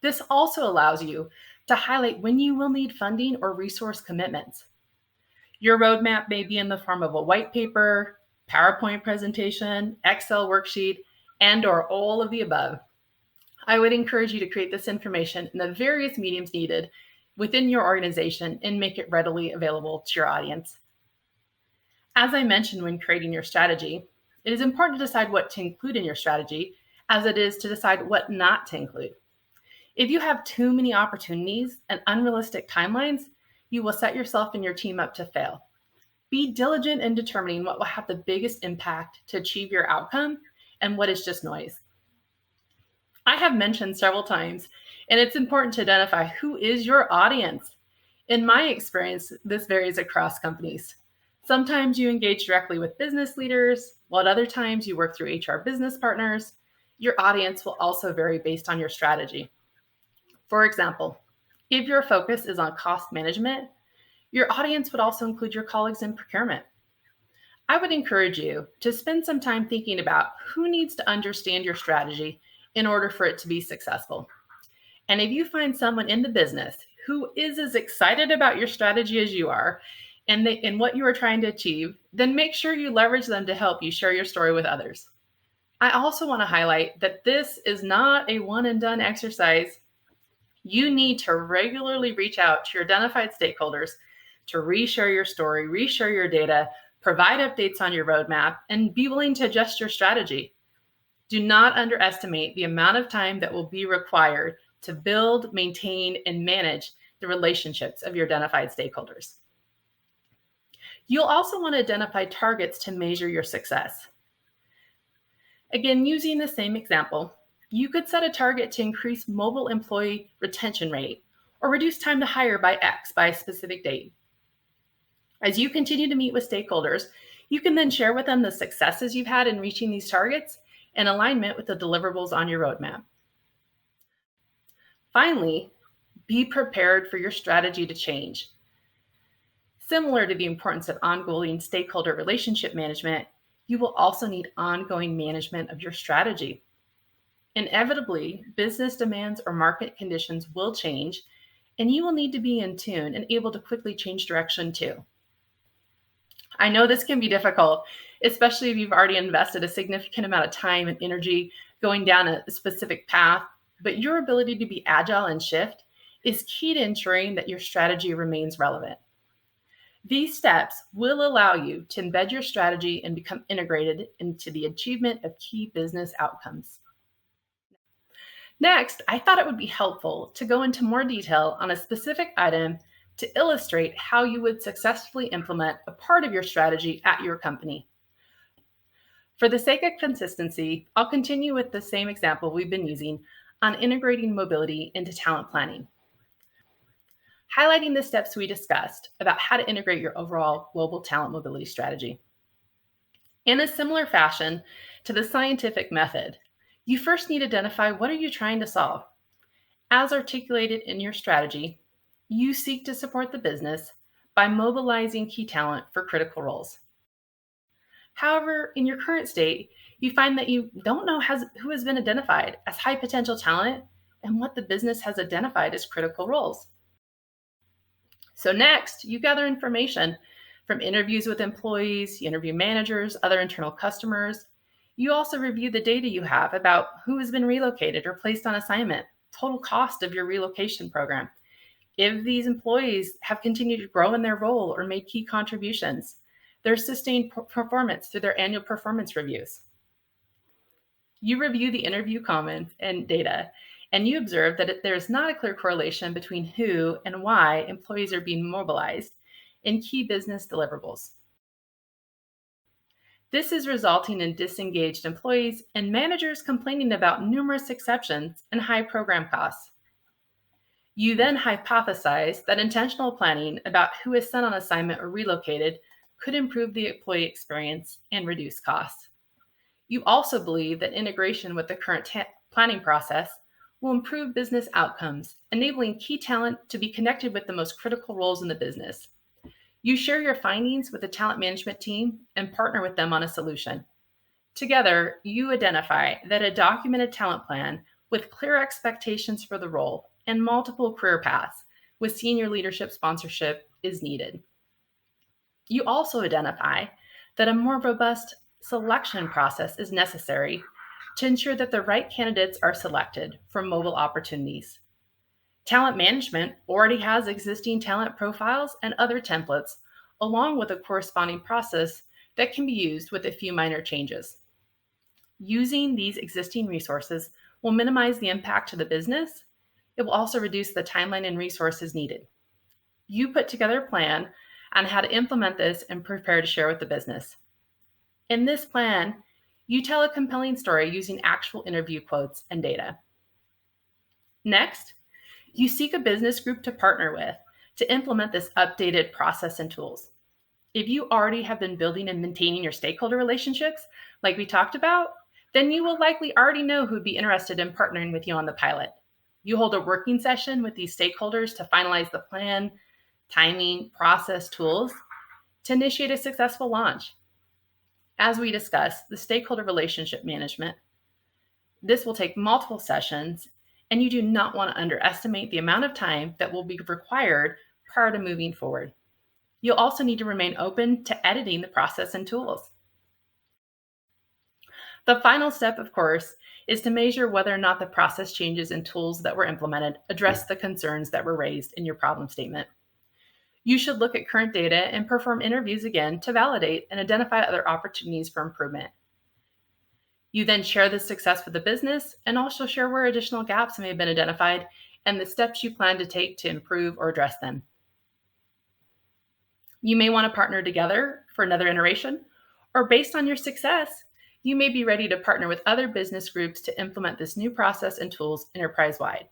This also allows you to highlight when you will need funding or resource commitments. Your roadmap may be in the form of a white paper, PowerPoint presentation, Excel worksheet, and/or all of the above. I would encourage you to create this information in the various mediums needed within your organization and make it readily available to your audience. As I mentioned when creating your strategy, it is important to decide what to include in your strategy as it is to decide what not to include. If you have too many opportunities and unrealistic timelines, you will set yourself and your team up to fail. Be diligent in determining what will have the biggest impact to achieve your outcome and what is just noise. I have mentioned several times, and it's important to identify who is your audience. In my experience, this varies across companies. Sometimes you engage directly with business leaders, while at other times you work through HR business partners. Your audience will also vary based on your strategy. For example, if your focus is on cost management, your audience would also include your colleagues in procurement. I would encourage you to spend some time thinking about who needs to understand your strategy in order for it to be successful. And if you find someone in the business who is as excited about your strategy as you are and what you are trying to achieve, then make sure you leverage them to help you share your story with others. I also want to highlight that this is not a one and done exercise. You need to regularly reach out to your identified stakeholders to reshare your story, reshare your data, provide updates on your roadmap, and be willing to adjust your strategy. Do not underestimate the amount of time that will be required to build, maintain, and manage the relationships of your identified stakeholders. You'll also want to identify targets to measure your success. Again, using the same example, you could set a target to increase mobile employee retention rate or reduce time to hire by X by a specific date. As you continue to meet with stakeholders, you can then share with them the successes you've had in reaching these targets in alignment with the deliverables on your roadmap. Finally, be prepared for your strategy to change. Similar to the importance of ongoing stakeholder relationship management, you will also need ongoing management of your strategy. Inevitably, business demands or market conditions will change, and you will need to be in tune and able to quickly change direction too. I know this can be difficult, especially if you've already invested a significant amount of time and energy going down a specific path, but your ability to be agile and shift is key to ensuring that your strategy remains relevant. These steps will allow you to embed your strategy and become integrated into the achievement of key business outcomes. Next, I thought it would be helpful to go into more detail on a specific item to illustrate how you would successfully implement a part of your strategy at your company. For the sake of consistency, I'll continue with the same example we've been using on integrating mobility into talent planning, highlighting the steps we discussed about how to integrate your overall global talent mobility strategy. In a similar fashion to the scientific method, you first need to identify what are you trying to solve. As articulated in your strategy, you seek to support the business by mobilizing key talent for critical roles. However, in your current state, you find that you don't know who has been identified as high potential talent and what the business has identified as critical roles. So next, you gather information from interviews with employees, you interview managers, other internal customers. You also review the data you have about who has been relocated or placed on assignment, total cost of your relocation program, if these employees have continued to grow in their role or made key contributions, their sustained performance through their annual performance reviews. You review the interview comments and data, and you observe that there is not a clear correlation between who and why employees are being mobilized in key business deliverables. This is resulting in disengaged employees and managers complaining about numerous exceptions and high program costs. You then hypothesize that intentional planning about who is sent on assignment or relocated could improve the employee experience and reduce costs. You also believe that integration with the current planning process will improve business outcomes, enabling key talent to be connected with the most critical roles in the business. You share your findings with the talent management team and partner with them on a solution. Together, you identify that a documented talent plan with clear expectations for the role and multiple career paths with senior leadership sponsorship is needed. You also identify that a more robust selection process is necessary to ensure that the right candidates are selected for mobile opportunities. Talent management already has existing talent profiles and other templates, along with a corresponding process that can be used with a few minor changes. Using these existing resources will minimize the impact to the business. It will also reduce the timeline and resources needed. You put together a plan on how to implement this and prepare to share with the business. In this plan, you tell a compelling story using actual interview quotes and data. Next, you seek a business group to partner with to implement this updated process and tools. If you already have been building and maintaining your stakeholder relationships, like we talked about, then you will likely already know who would be interested in partnering with you on the pilot. You hold a working session with these stakeholders to finalize the plan, timing, process, tools to initiate a successful launch. As we discussed, the stakeholder relationship management, this will take multiple sessions, and you do not want to underestimate the amount of time that will be required prior to moving forward. You'll also need to remain open to editing the process and tools. The final step, of course, is to measure whether or not the process changes and tools that were implemented address the concerns that were raised in your problem statement. You should look at current data and perform interviews again to validate and identify other opportunities for improvement. You then share this success with the business and also share where additional gaps may have been identified and the steps you plan to take to improve or address them. You may want to partner together for another iteration, or based on your success, you may be ready to partner with other business groups to implement this new process and tools enterprise-wide.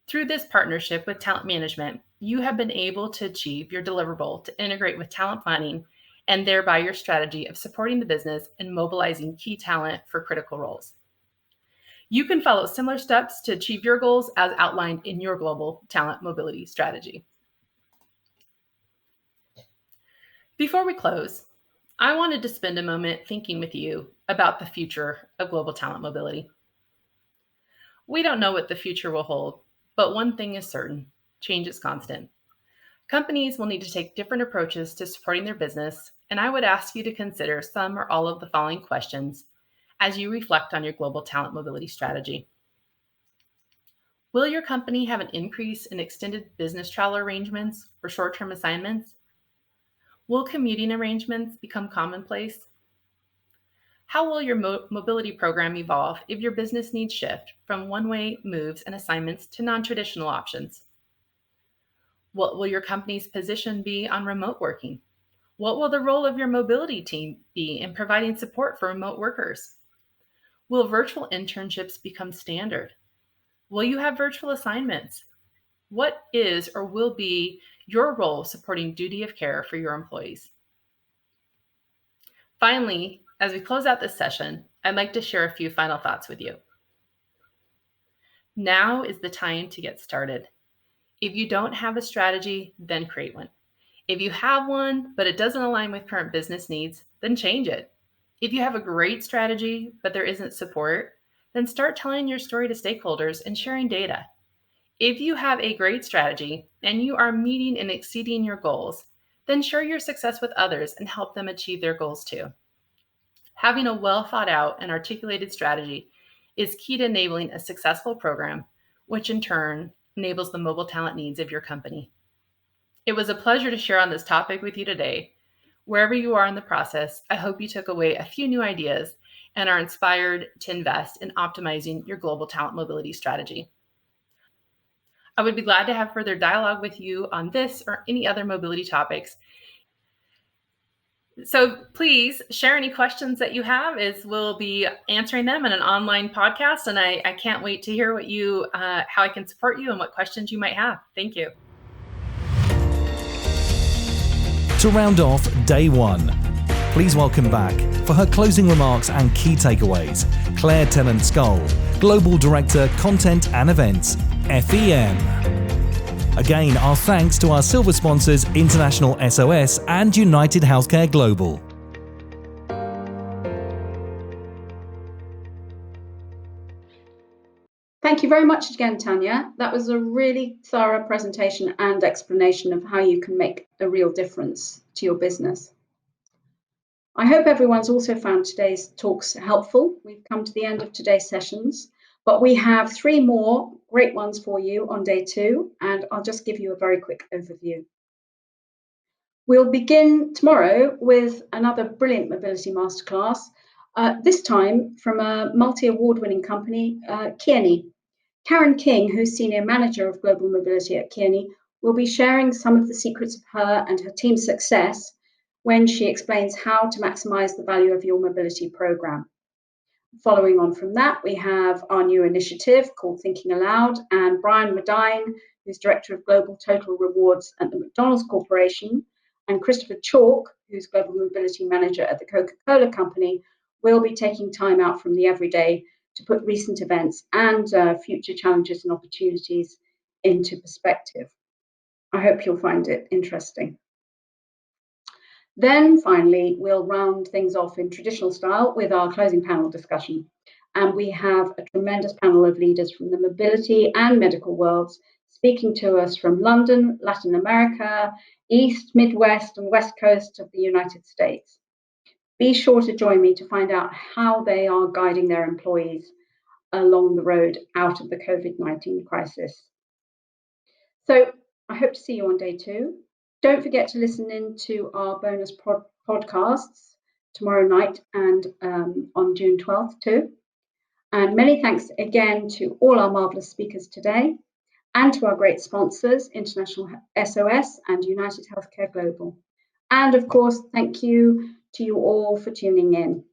Through this partnership with talent management, you have been able to achieve your deliverable to integrate with talent planning and thereby your strategy of supporting the business and mobilizing key talent for critical roles. You can follow similar steps to achieve your goals as outlined in your global talent mobility strategy. Before we close, I wanted to spend a moment thinking with you about the future of global talent mobility. We don't know what the future will hold, but one thing is certain: change is constant. Companies will need to take different approaches to supporting their business, and I would ask you to consider some or all of the following questions as you reflect on your global talent mobility strategy. Will your company have an increase in extended business travel arrangements or short-term assignments? Will commuting arrangements become commonplace? How will your mobility program evolve if your business needs shift from one-way moves and assignments to non-traditional options? What will your company's position be on remote working? What will the role of your mobility team be in providing support for remote workers? Will virtual internships become standard? Will you have virtual assignments? What is or will be your role supporting duty of care for your employees? Finally, as we close out this session, I'd like to share a few final thoughts with you. Now is the time to get started. If you don't have a strategy, then create one. If you have one, but it doesn't align with current business needs, then change it. If you have a great strategy, but there isn't support, then start telling your story to stakeholders and sharing data. If you have a great strategy and you are meeting and exceeding your goals, then share your success with others and help them achieve their goals too. Having a well thought out and articulated strategy is key to enabling a successful program, which in turn enables the mobile talent needs of your company. It was a pleasure to share on this topic with you today. Wherever you are in the process, I hope you took away a few new ideas and are inspired to invest in optimizing your global talent mobility strategy. I would be glad to have further dialogue with you on this or any other mobility topics. So please share any questions that you have, as we'll be answering them in an online podcast. And I can't wait to hear what you, how I can support you and what questions you might have. Thank you.
To round off day one, please welcome back for her closing remarks and key takeaways, Claire Tennant-Skull, Global Director, Content and Events, FEM. Again, our thanks to our silver sponsors International SOS and United Healthcare Global.
Thank you very much again, Tanya. That was a really thorough presentation and explanation of how you can make a real difference to your business. I hope everyone's also found today's talks helpful. We've come to the end of today's sessions, but we have 3 more great ones for you on day 2, and I'll just give you a very quick overview. We'll begin tomorrow with another brilliant mobility masterclass, this time from a multi-award-winning company, Kearney. Karen King, who's Senior Manager of Global Mobility at Kearney, will be sharing some of the secrets of her and her team's success when she explains how to maximize the value of your mobility program. Following on from that, we have our new initiative called Thinking Aloud, and Brian Medine, who's Director of Global Total Rewards at the McDonald's Corporation, and Christopher Chalk, who's Global Mobility Manager at the Coca-Cola Company, will be taking time out from the everyday to put recent events and future challenges and opportunities into perspective. I hope you'll find it interesting. Then finally, we'll round things off in traditional style with our closing panel discussion. And we have a tremendous panel of leaders from the mobility and medical worlds speaking to us from London, Latin America, East, Midwest, and West Coast of the United States. be sure to join me to find out how they are guiding their employees along the road out of the COVID-19 crisis. So I hope to see you on day 2. Don't forget to listen in to our bonus podcasts tomorrow night and on June 12th too. And many thanks again to all our marvelous speakers today and to our great sponsors, International SOS and United Healthcare Global. And of course, thank you to you all for tuning in.